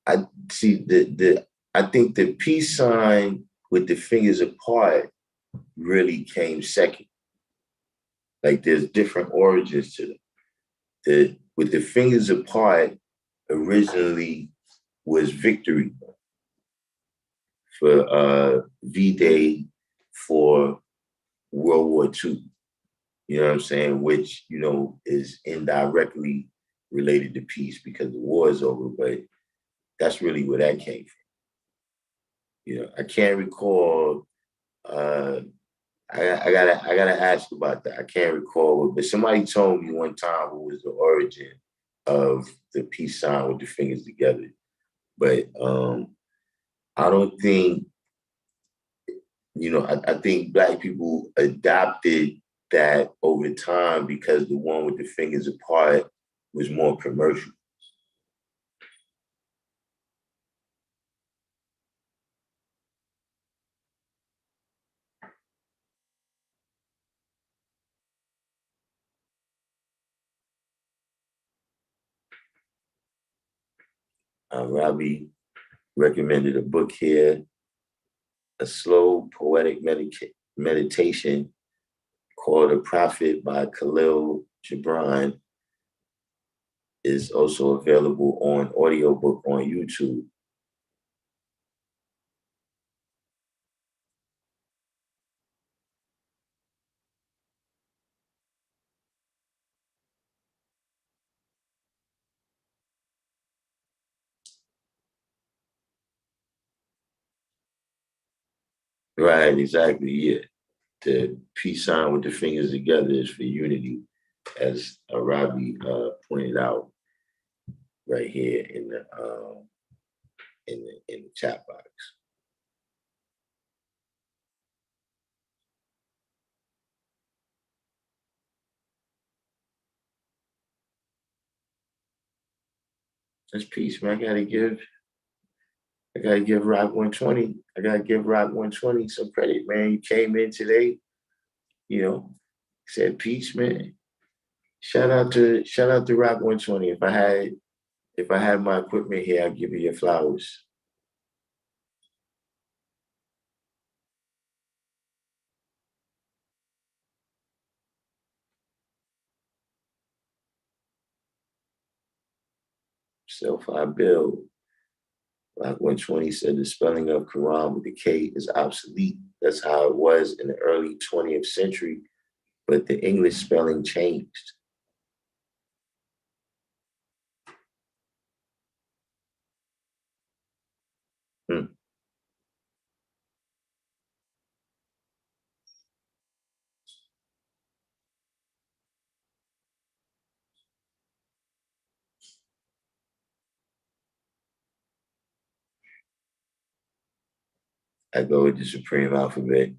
I see the I think the peace sign with the fingers apart really came second. Like there's different origins to it. The with the fingers apart originally was victory for V-Day for World War II. You know what I'm saying? Which, is indirectly related to peace because the war is over, but that's really where that came from. I can't recall. I gotta ask about that. I can't recall, but somebody told me one time what was the origin of the peace sign with the fingers together. But I don't think, I think Black people adopted that over time because the one with the fingers apart was more commercial. Robbie recommended a book here, a slow poetic meditation called A Prophet by Khalil Gibran is also available on audiobook on YouTube. Right, exactly. Yeah. The peace sign with the fingers together is for unity, as Arabi pointed out right here in the chat box. That's peace, man. I gotta give Rock 120. I gotta give Rock 120 some credit, man. You came in today, you know, said peace, man. Shout out to Rock 120. If I had my equipment here, I'd give you your flowers. Self I build. Rock 120 said the spelling of Quran with the K is obsolete. That's how it was in the early 20th century, but the English spelling changed. Hmm. I go with the supreme alphabet.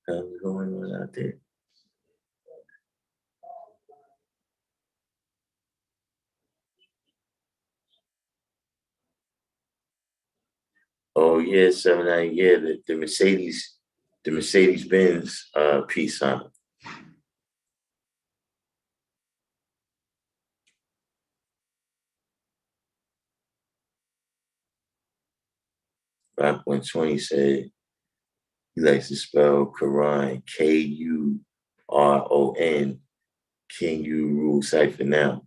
What's going on out there? Oh yeah, 79. Yeah, the Mercedes Benz piece on it. Back when 20 said he likes to spell Quran Kuron. Can you rule cipher now?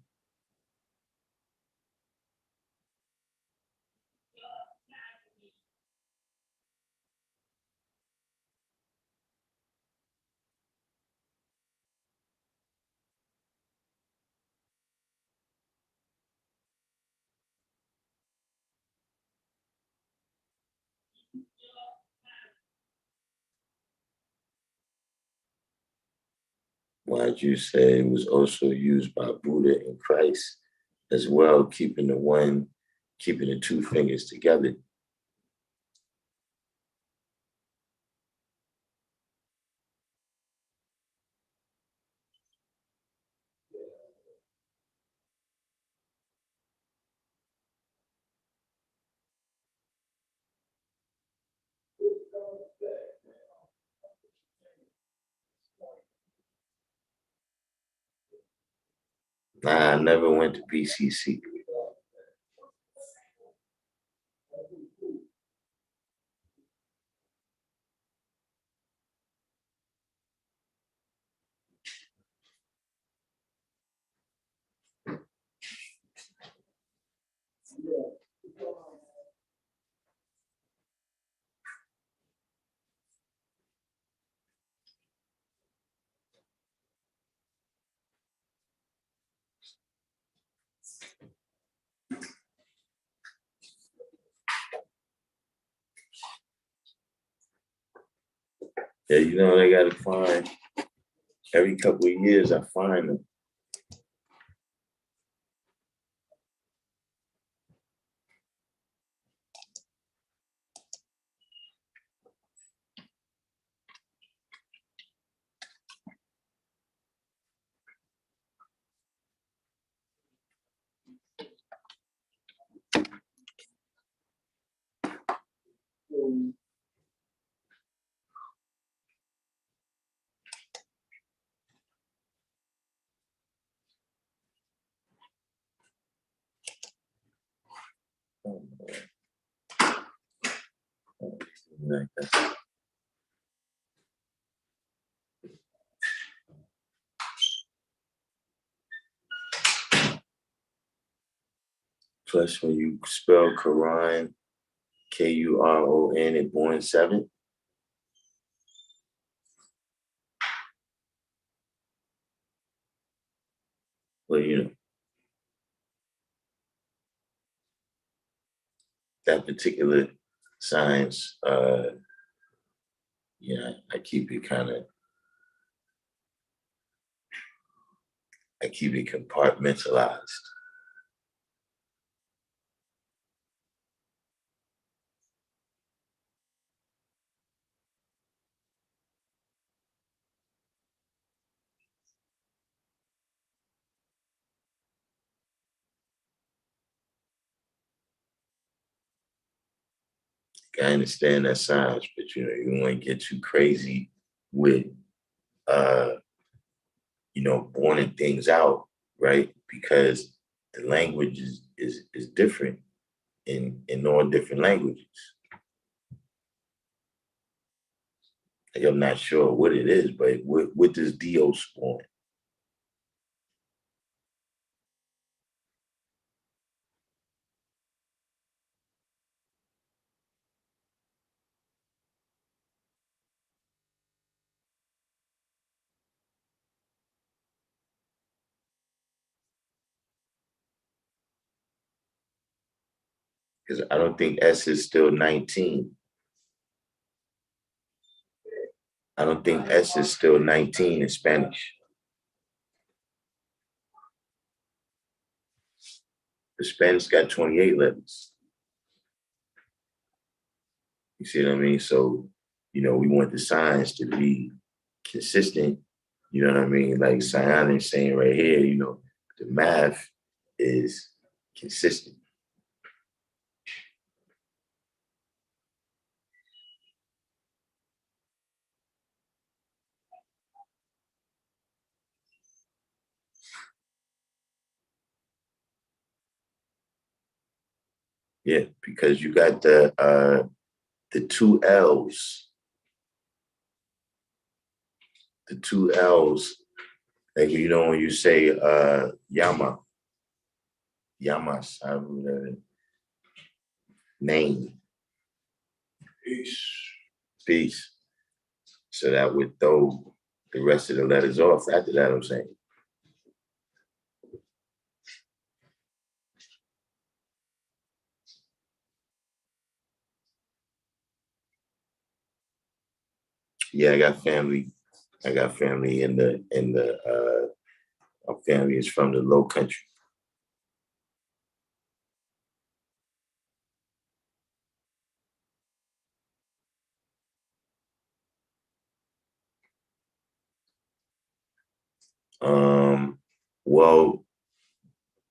Why'd you say it was also used by Buddha and Christ as well, keeping the two fingers together? Nah, I never went to BCC. Yeah, they got to find every couple of years. I find them. Like that. Plus, when you spell Quran, Kuron, and born seven, well, that particular science, I keep it I keep it compartmentalized. I understand that science, but you don't want to get too crazy with uh, pointing things out, right? Because the language is different in all different languages. Like I'm not sure what it is, but what does Dio spawn? Because I don't think S is still 19. I don't think S is still 19 in Spanish. The Spanish got 28 letters. You see what I mean? So we want the signs to be consistent. You know what I mean? Like Sayana is saying right here, the math is consistent. Yeah, because you got the two L's, the two L's, like when you say Yamas, I remember name. Peace. Peace. So that would throw the rest of the letters off after that, I'm saying. Yeah, I got family. I got family our family is from the Low Country. Well,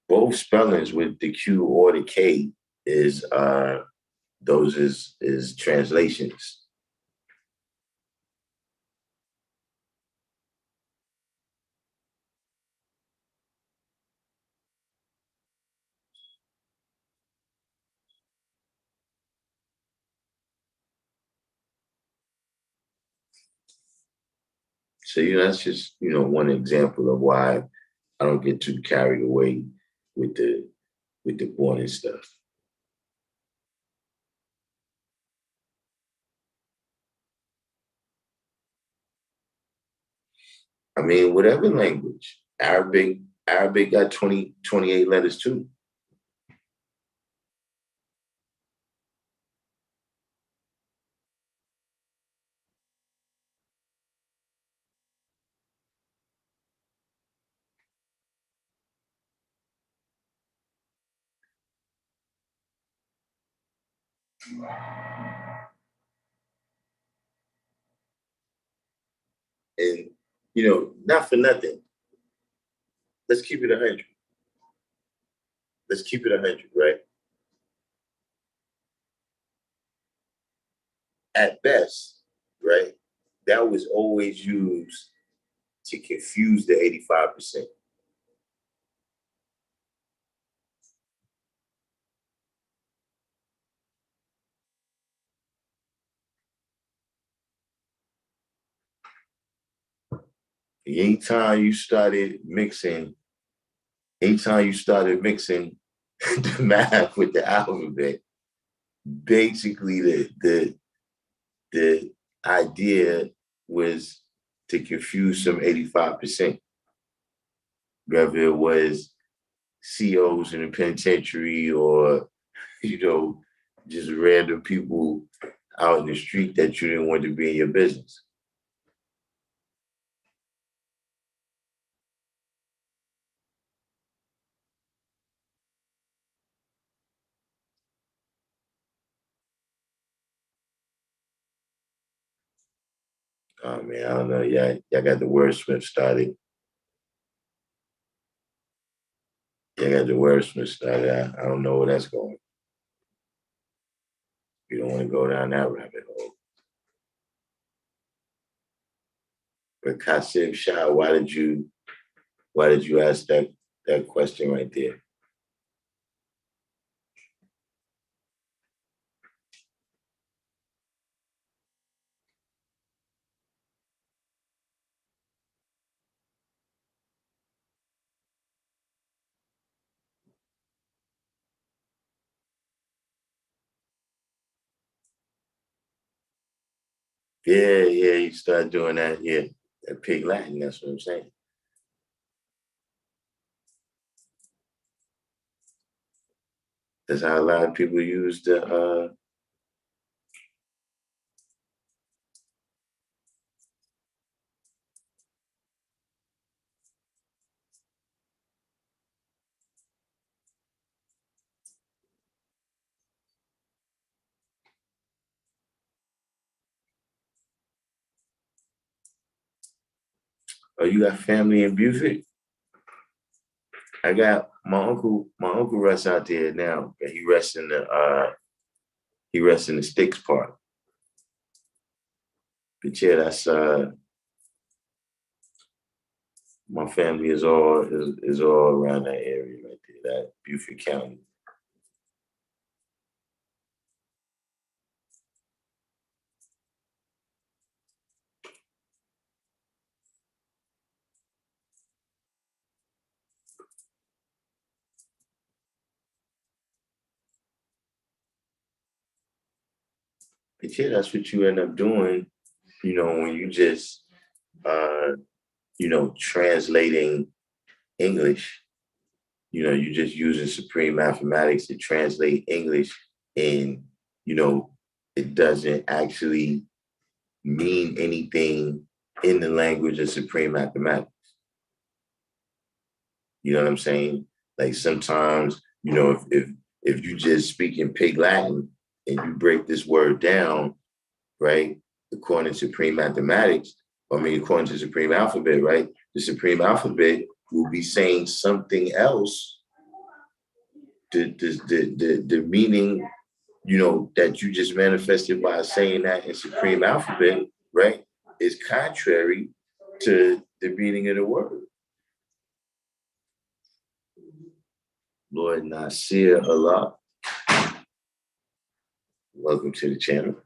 both spellings with the Q or the K is those is translations. So that's just one example of why I don't get too carried away with the born and stuff. I mean, whatever language. Arabic got 28 letters too. And not for nothing. Let's keep it 100. Let's keep it 100, right? At best, right? That was always used to confuse the 85%. Anytime you started mixing, anytime you started mixing the math with the alphabet, basically the idea was to confuse some 85%, whether it was COs in the penitentiary or, you know, just random people out in the street that you didn't want to be in your business. Oh man, I don't know. Y'all got the wordsmith started. Y'all got the wordsmith started. I don't know where that's going. You don't want to go down that rabbit hole. But Kasim Shah, why did you ask that question right there? Yeah, yeah, you start doing that. Yeah, that pig Latin. That's what I'm saying. That's how a lot of people use the. Oh, you got family in Buford? I got my uncle. My uncle rests out there now. He rests in the Sticks Park. But yeah, that's my family is all around that area right there, that Beaufort County. But yeah, that's what you end up doing, when you just translating English, you just using supreme mathematics to translate English, and it doesn't actually mean anything in the language of supreme mathematics. You know what I'm saying? Like sometimes, if you just speak in Pig Latin and you break this word down, right, according to supreme mathematics, according to supreme alphabet, right, the supreme alphabet will be saying something else. The meaning, that you just manifested by saying that in supreme alphabet, right, is contrary to the meaning of the word. Lord Nasir Allah, welcome to the channel.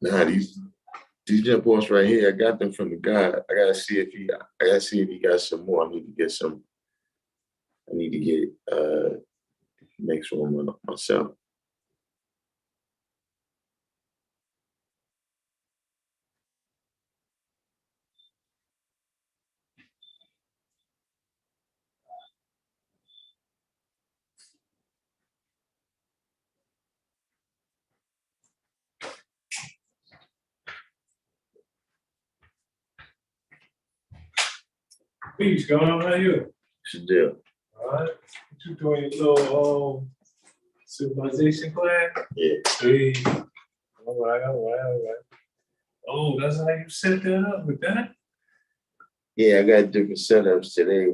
Nah, these jump offs right here, I got them from the guy. I gotta see if he got some more. I need to get next one myself. What's going on out here? What's the deal? All right. What you doing your little civilization class? Yeah. Hey. All right. Oh, that's how you set that up with that? Yeah, I got different setups today.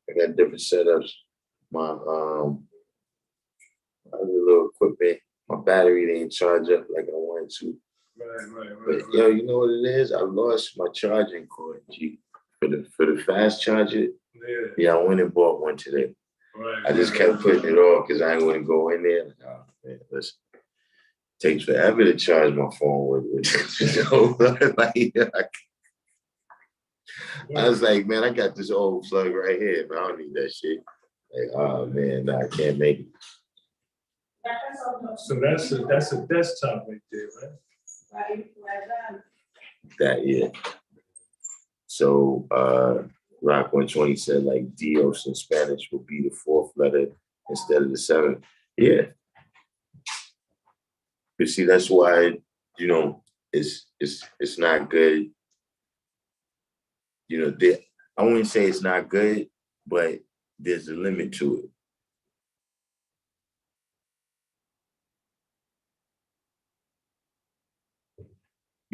I got different setups. My other little equipment, my battery didn't charge up like I wanted to. Right. But yo, you know what it is? I lost my charging cord, G. For the fast charger. Yeah, I went and bought one today. Right. I just kept putting it off because I didn't want to go in there. Like, oh man, listen. It takes forever to charge my phone with I was like, man, I got this old plug right here, but I don't need that shit. Like, oh man, nah, I can't make it. So that's a desktop right there, right? That, yeah. So Rock 120 said like Dios in Spanish will be the fourth letter instead of the seventh. Yeah. You see, that's why, it's not good. I wouldn't say it's not good, but there's a limit to it.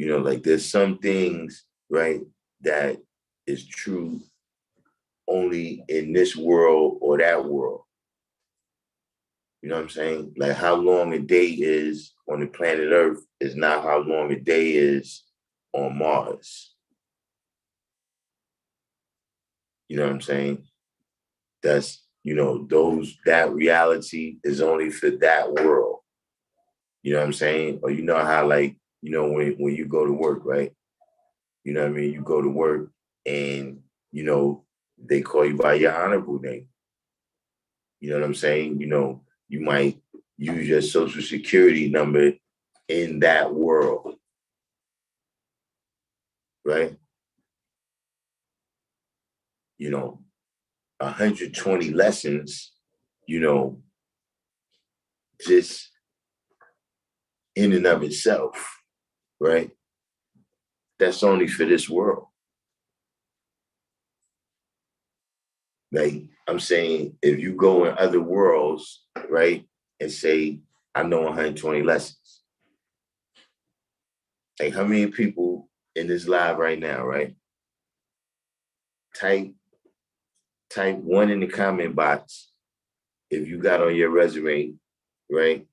Like there's some things, right, that is true only in this world or that world. You know what I'm saying? Like how long a day is on the planet Earth is not how long a day is on Mars. You know what I'm saying? That's, that reality is only for that world. You know what I'm saying? Or you know how like, when you go to work, right? You know what I mean? You go to work and, they call you by your honorable name. You know what I'm saying? You might use your social security number in that world, right? 120 lessons, just in and of itself, right? That's only for this world. Like I'm saying, if you go in other worlds, right, and say, I know 120 lessons. Like how many people in this live right now, right? Type one in the comment box if you got on your resume, right?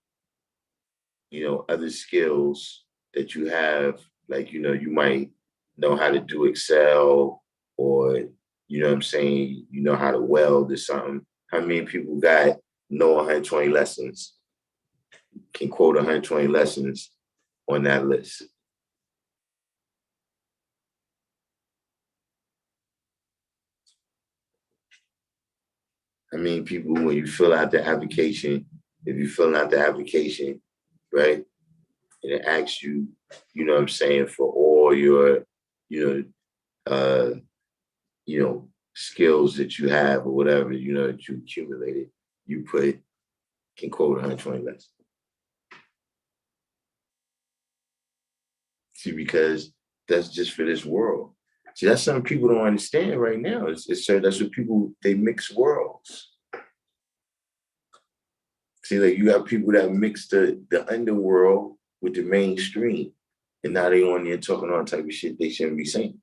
Other skills that you have, like, you might know how to do Excel or, what I'm saying, you know how to weld or something. How many people know 120 lessons, can quote 120 lessons on that list? I mean, people, when you fill out the application, if you fill out the application, right, and it asks you, what I'm saying, for all your, you know, uh, skills that you have or whatever, that you accumulated, you can quote 120 lessons. See, because that's just for this world. See, that's something people don't understand right now. That's what people, they mix worlds. See, like you got people that mix the underworld with the mainstream. And now they on there talking all type of shit they shouldn't be saying.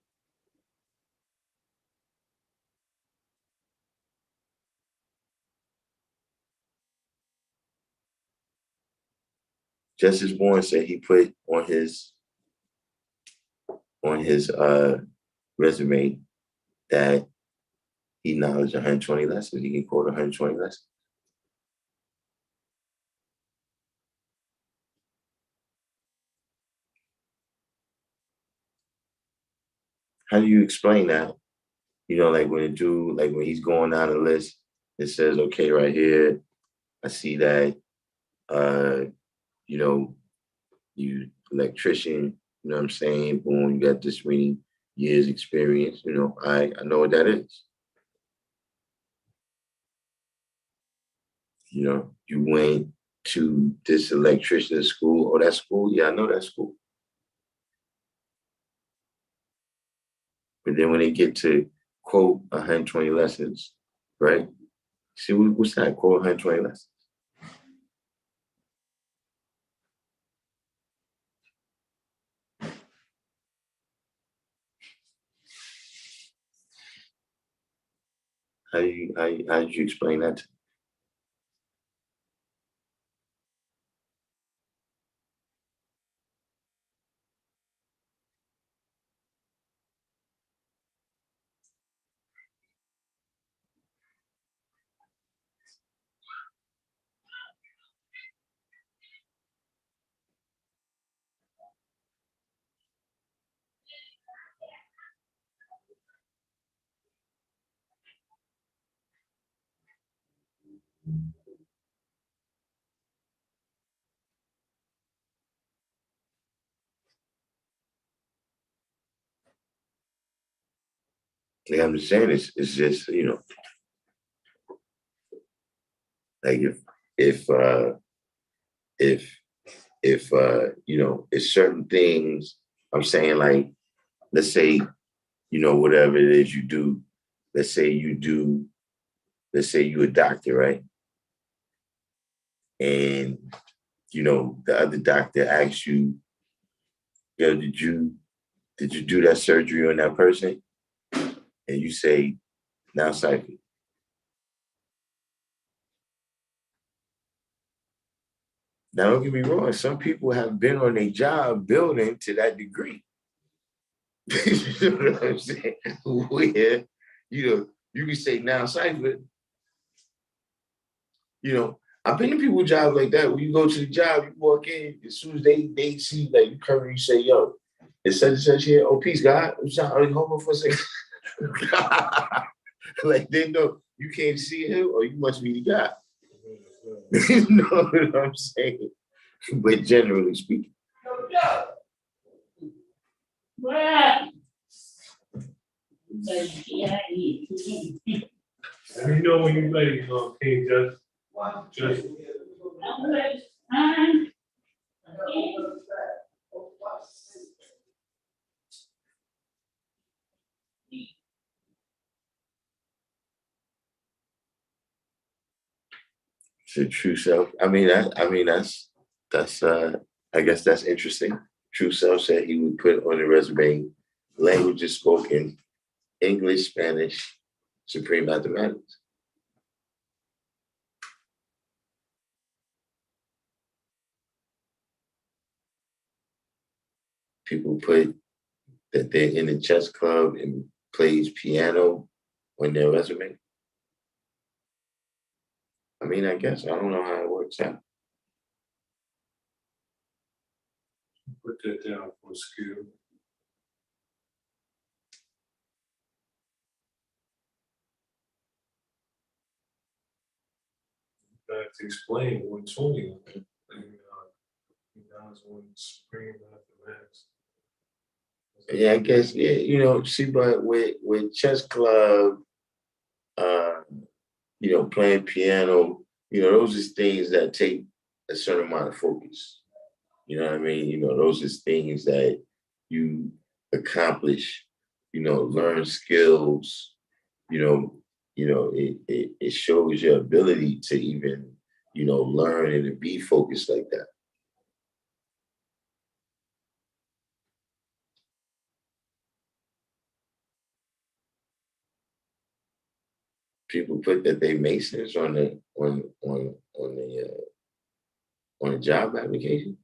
Justice Bourne said he put on his resume that he knowledge 120 lessons. He can quote 120 lessons. How do you explain that? Like when a dude, like when he's going down the list, it says, okay, right here, I see that, you know, you electrician, you know what I'm saying? Boom, you got this many years experience, I know what that is. You went to this electrician school. Oh, that school? Yeah, I know that school. But then when they get to quote 120 lessons, right? See, what's that? Quote 120 lessons. How did you explain that to me? Like I'm just saying, it's just, like if it's certain things. I'm saying, like, let's say, whatever it is you do, let's say you a doctor, right? And the other doctor asks you, did you do that surgery on that person? And you say, now cipher. Now don't get me wrong, some people have been on a job building to that degree. You know what I'm saying? Where, you can say now cipher. I've been to people's jobs like that. When you go to the job, you walk in, as soon as they see like you come in, you say, yo, it's such and such here. Oh, peace, God. I'm sorry, hold on for a second. Like they know you can't see him or you must be the guy. You know what I'm saying? But generally speaking. Let me know when you're ready, King Just. So true self. That's I guess that's interesting. True self said he would put on the resume languages spoken, English, Spanish, supreme mathematics. People put that they're in a chess club and plays piano on their resume. I guess I don't know how it works out. Put that down for skill. I have to explain 120. He knows when supreme mathematics. Yeah, I guess yeah, see, but with chess club, uh, playing piano, those are things that take a certain amount of focus. You know what I mean? Those are things that you accomplish, learn skills, you know, it shows your ability to even, learn and to be focused like that. People put that they masons on the on a job application.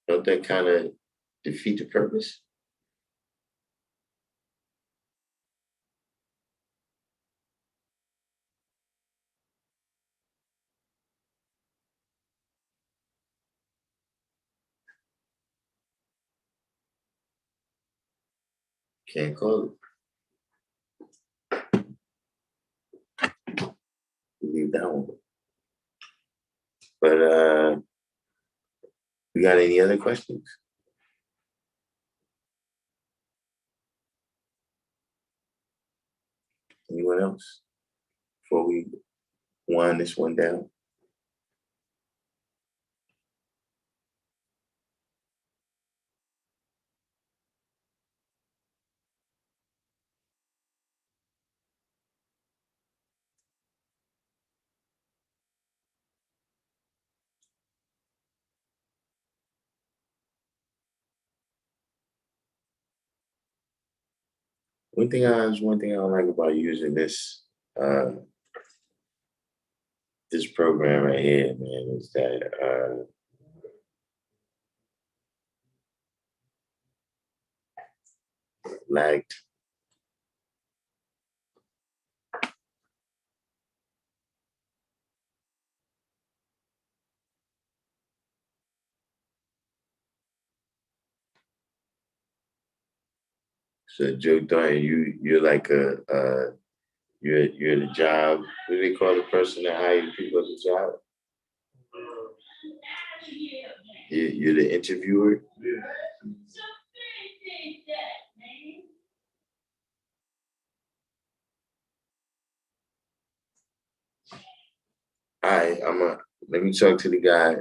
Don't that kind of defeat the purpose? Can't call it. Leave that one. But we got any other questions? Anyone else before we wind this one down? One thing I don't like about using uh this program right here, man, is that lagged. So Joe Thornton, you're like you're the job. What do they call the person that hires people at the job? You're the interviewer. Yeah. All right, let me talk to the guy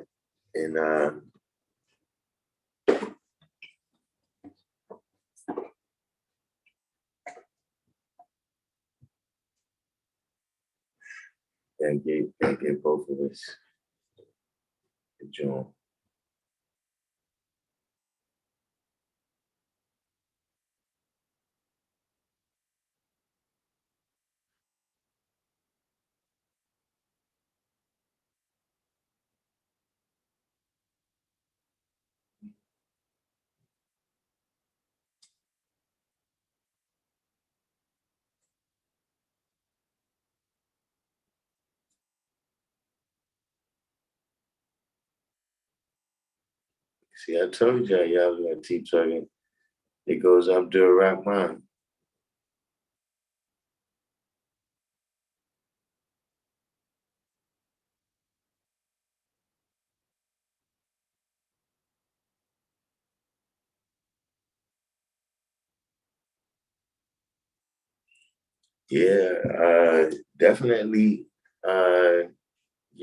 and get both of us to join. See, I told y'all was gonna keep talking. It goes Abdul Rahman. Yeah, definitely.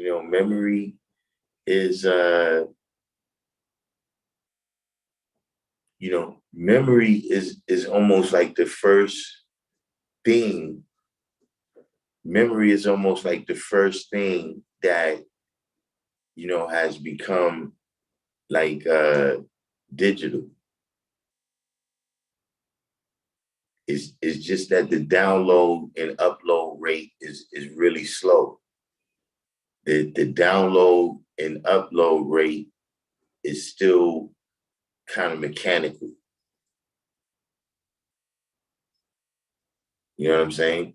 Memory is memory is almost like the first thing. Memory is almost like the first thing that has become like digital. It's just that the download and upload rate is really slow. The download and upload rate is still kind of mechanical. You know what I'm saying?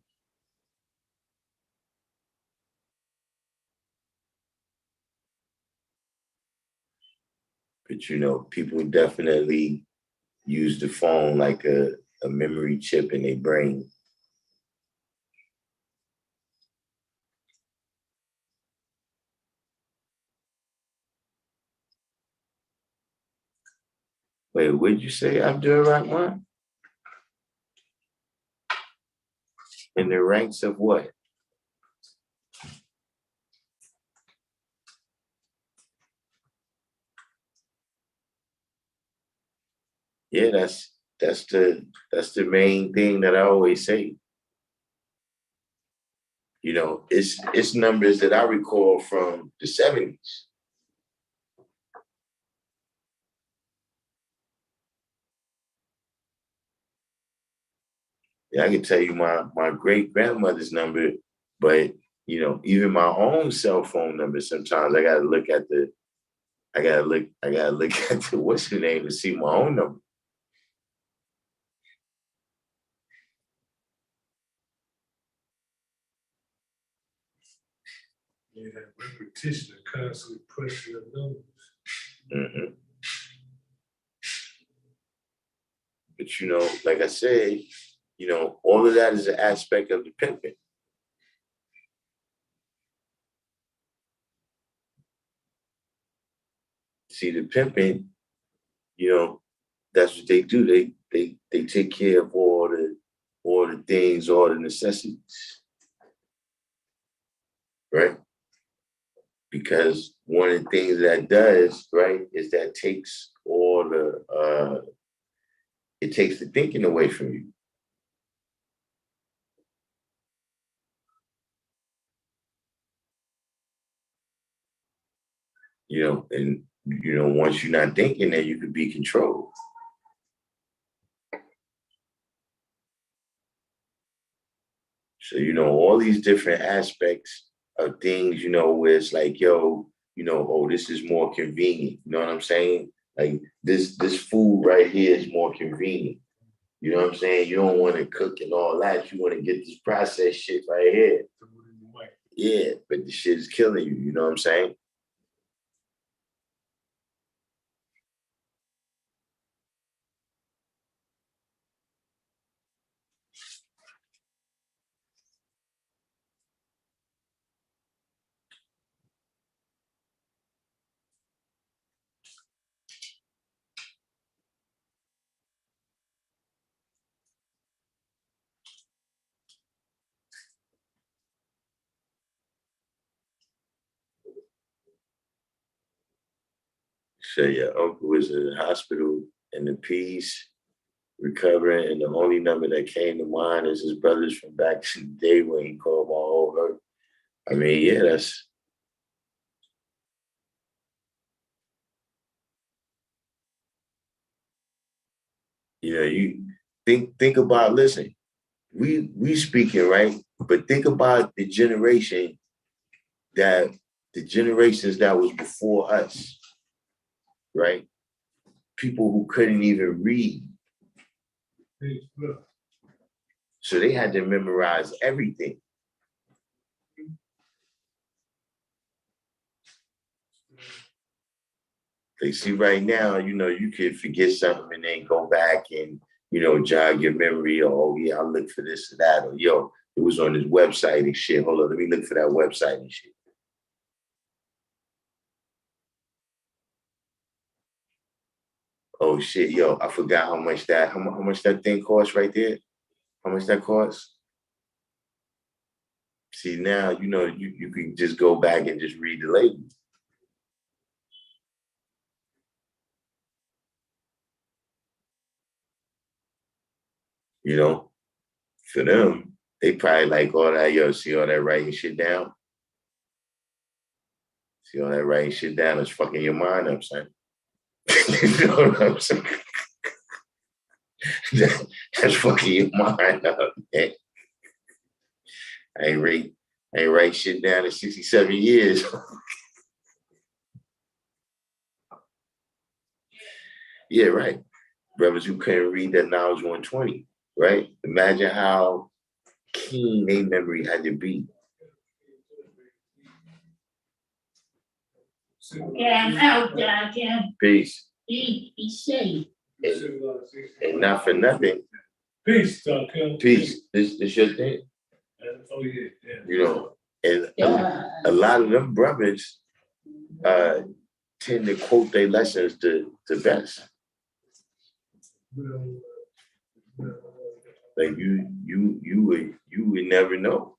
But people definitely use the phone like a memory chip in their brain. Wait, what did you say, Abdul Rahman? In the ranks of what? Yeah, that's the main thing that I always say. It's numbers that I recall from the 70s. Yeah, I can tell you my great grandmother's number, but even my own cell phone number, sometimes I gotta look at the what's the name to see my own number. Yeah, that repetition and constantly pressure your numbers. Hmm. But like I said, all of that is an aspect of the pimping. See, the pimping, you know, that's what they do. They take care of all the things, all the necessities, right? Because one of the things that does, right, is that takes all the it takes the thinking away from you. And once you're not thinking, then you could be controlled. So, all these different aspects of things, where it's like, yo, oh, this is more convenient. You know what I'm saying? Like this food right here is more convenient. You know what I'm saying? You don't want to cook and all that. You want to get this processed shit right here. Yeah, but the shit is killing you. You know what I'm saying? So your uncle was in the hospital in the peace, recovering, and the only number that came to mind is his brothers from back in the day when he called my old her. I mean, yeah, that's you think about, listen, we speaking, right? But think about that the generations that was before us, right? People who couldn't even read. So they had to memorize everything. They see right now, you could forget something and then go back and, jog your memory, or, oh, yeah, I'll look for this or that, or, yo, it was on this website and shit. Hold on, let me look for that website and shit. Oh, shit, yo, I forgot how much that thing costs right there. How much that costs? See, now, you know, you can just go back and just read the label. You know, for them, they probably like all that, yo, see all that writing shit down? See all that writing shit down is fucking your mind up, son. You know what I'm saying? That's fucking your mind up, man. I ain't write shit down in 67 years. Yeah, right. Brothers who couldn't read that knowledge 120, right? Imagine how keen their memory had to be. Yeah, I'm out, Darkim. Peace. Be safe. And not for nothing. Peace, Darkim. Peace. This your thing. Oh, yeah. You know, and a lot of them brothers tend to quote their lessons the best. Like you would never know.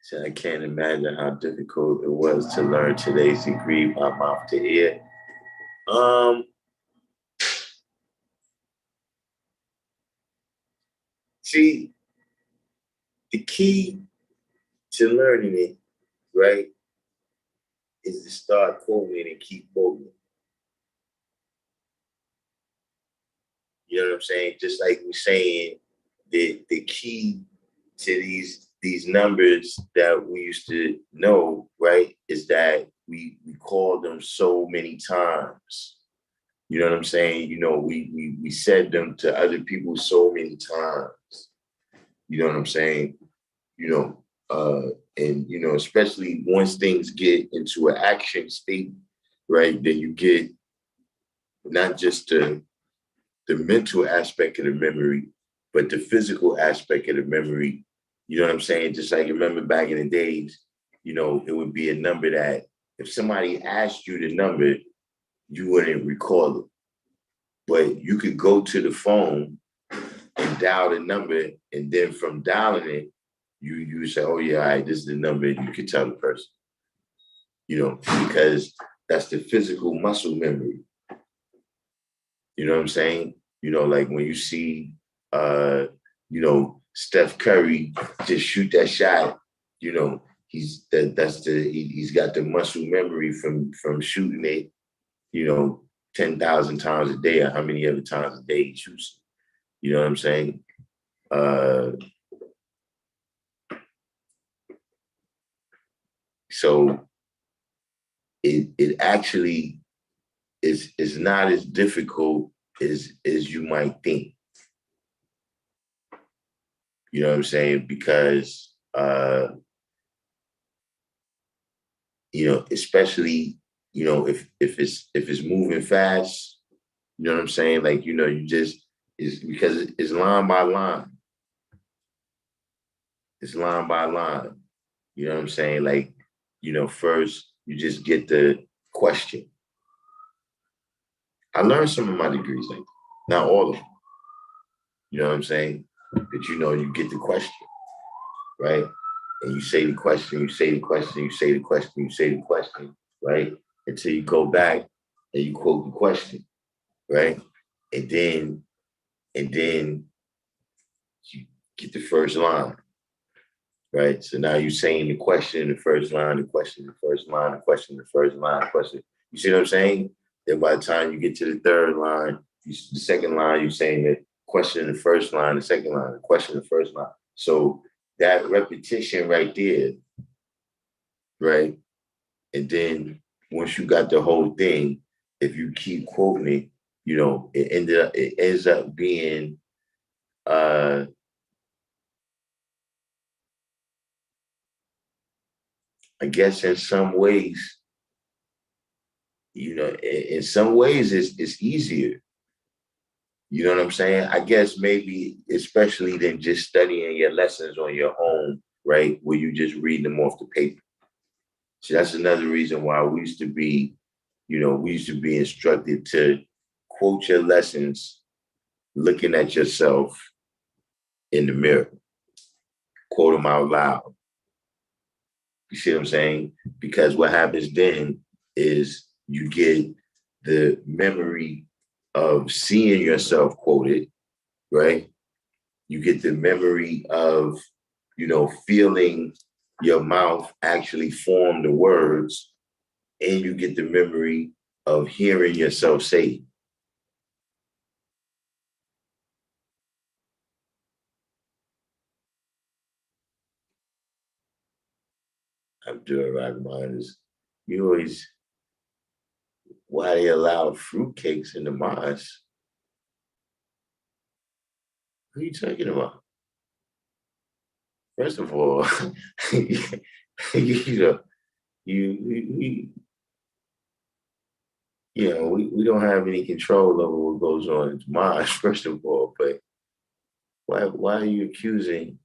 So I can't imagine how difficult it was to learn today's degree by mouth to ear. See, the key to learning it, right, is to start quoting it and keep quoting it. You know what I'm saying? Just like we're saying, the key to these numbers that we used to know, right, is that we called them so many times. You know what I'm saying? You know, we said them to other people so many times. You know what I'm saying? You know, and you know, especially once things get into an action state, right? Then you get not just the mental aspect of the memory, but the physical aspect of the memory. You know what I'm saying? Just like remember back in the days, you know, it would be a number that if somebody asked you the number, you wouldn't recall it. But you could go to the phone and dial the number, and then from dialing it, you say, oh yeah, all right, this is the number, you can tell the person. You know, because that's the physical muscle memory. You know what I'm saying? You know, like when you see you know, Steph Curry just shoot that shot, you know, he's got the muscle memory from shooting it, you know, 10,000 times a day, or how many other times a day he shoots. You know what I'm saying? So it actually is not as difficult as you might think. You know what I'm saying? Because you know, especially, you know, if it's moving fast, you know what I'm saying? Like, you know, you just is because it's line by line. It's line by line. You know what I'm saying? Like, you know, first you just get the question. I learned some of my degrees like that. Not all of them. You know what I'm saying? But you know, you get the question, right? And you say the question, you say the question, you say the question, you say the question, right? until you go back and you quote the question, right? And then you get the first line, right? So now you're saying the question in the first line, the question in the first line, the question in the first line, the question. You see what I'm saying? Then by the time you get to the third line, the second line, you're saying the question in the first line, the second line, the question in the first line. So that repetition right there, right? And then once you got the whole thing, if you keep quoting it, you know, it ends up being I guess in some ways, you know, in some ways it's easier. You know what I'm saying? I guess maybe especially than just studying your lessons on your own, right? Where you just reading them off the paper. So that's another reason why we used to be, you know, we used to be instructed to quote your lessons looking at yourself in the mirror, quote them out loud. You see what I'm saying? Because what happens then is you get the memory of seeing yourself quoted, right? You get the memory of, you know, feeling your mouth actually form the words, and you get the memory of hearing yourself say it. Abdul Rahman is, you always, why they allow fruitcakes in the mosque? What are you talking about? First of all, you know, we you know, we don't have any control over what goes on in mosque, first of all. But why are you accusing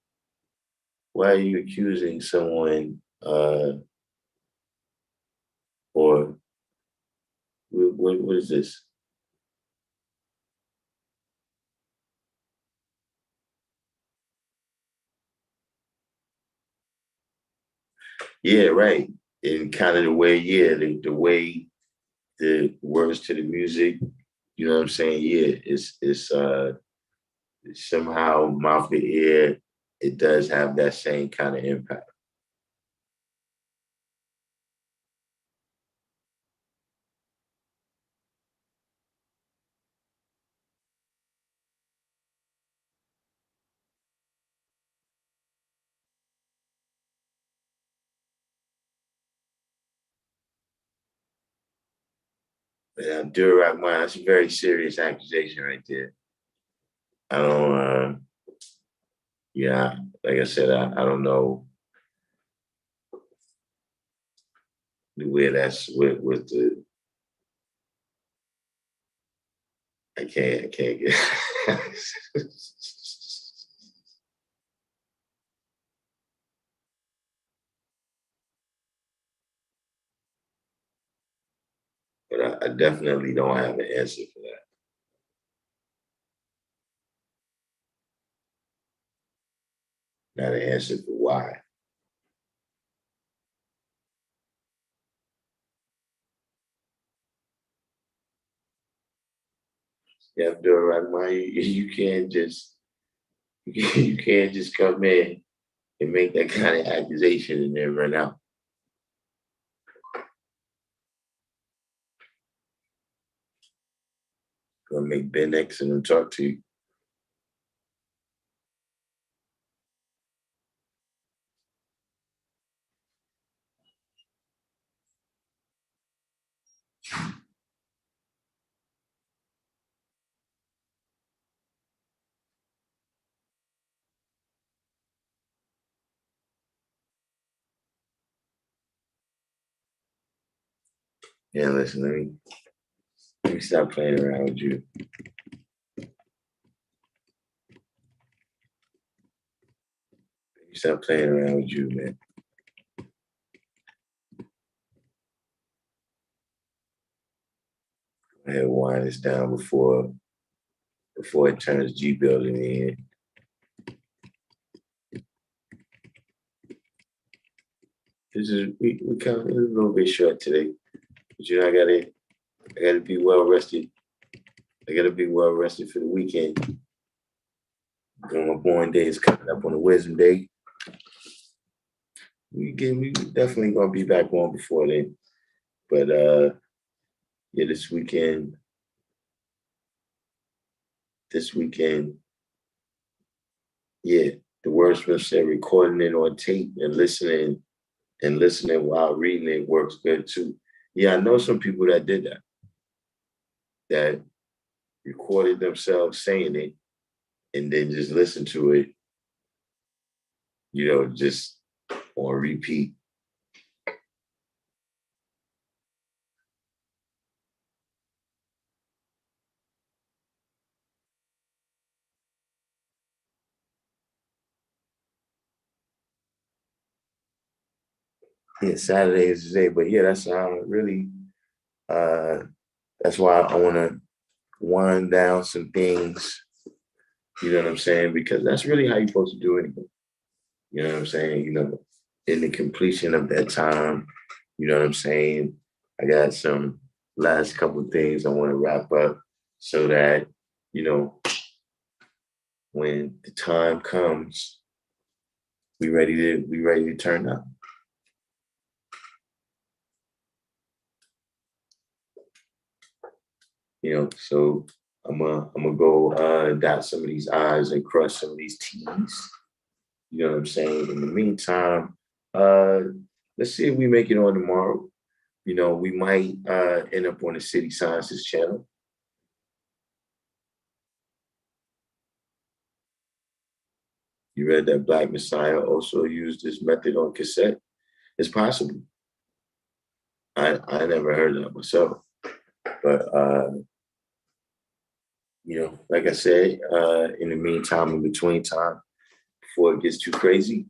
someone or what is this? Yeah, right. And kind of the way, yeah, the way the words to the music, you know what I'm saying? Yeah, it's somehow mouth to ear, it does have that same kind of impact. Yeah, Durak, man, that's a very serious accusation right there. I don't, yeah, like I said, I don't know where that's with the, I can't get, but I definitely don't have an answer for that. Not an answer for why. You have to do it right, man. You can't just, you can't just come in and make that kind of accusation and then run out. Gonna make Ben X and them talk to you. Yeah, listen, let me stop playing around with you. Let me stop playing around with you, man. Go ahead, wind this down before it turns G building in. We come a little bit short today. But you know, I gotta be well rested. I gotta be well rested for the weekend. My born day is coming up on the wisdom day. We definitely gonna be back on before then. But yeah, this weekend, yeah, the wordsmith said recording it on tape and listening while reading it works good too. Yeah, I know some people that did that recorded themselves saying it and then just listen to it, just on repeat. Yeah, Saturday is the day, but yeah, that's really that's why I want to wind down some things. You know what I'm saying? Because that's really how you're supposed to do anything. You know what I'm saying? In the completion of that time, you know what I'm saying? I got some last couple of things I want to wrap up so that, when the time comes, we ready to turn up. So I'm gonna go dot some of these I's and cross some of these T's. You know what I'm saying? In the meantime, let's see if we make it on tomorrow. We might end up on the City Sciences channel. You read that Black Messiah also used this method on cassette? It's possible. I never heard that myself. But like I said, in the meantime, in between time, before it gets too crazy,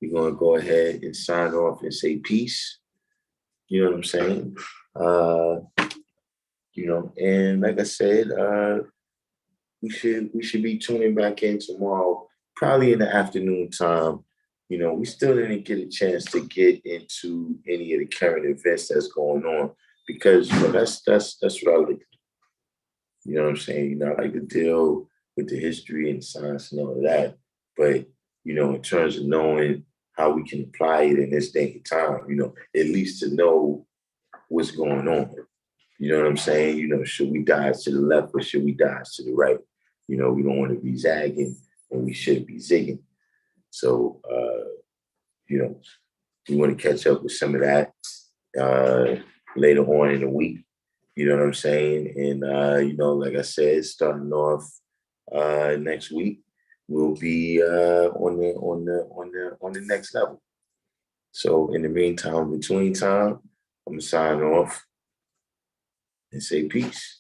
we're gonna go ahead and sign off and say peace. You know what I'm saying? And like I said, we should be tuning back in tomorrow, probably in the afternoon time. We still didn't get a chance to get into any of the current events that's going on because that's what I like. You know what I'm saying? I like to deal with the history and science and all of that. But in terms of knowing how we can apply it in this day and time, at least to know what's going on. You know what I'm saying? Should we dodge to the left or should we dodge to the right? We don't want to be zagging and we should be zigging. So, we want to catch up with some of that later on in the week. You know what I'm saying? And, like I said, starting off next week, we'll be on the next level. So in the meantime, between time, I'm gonna sign off and say peace.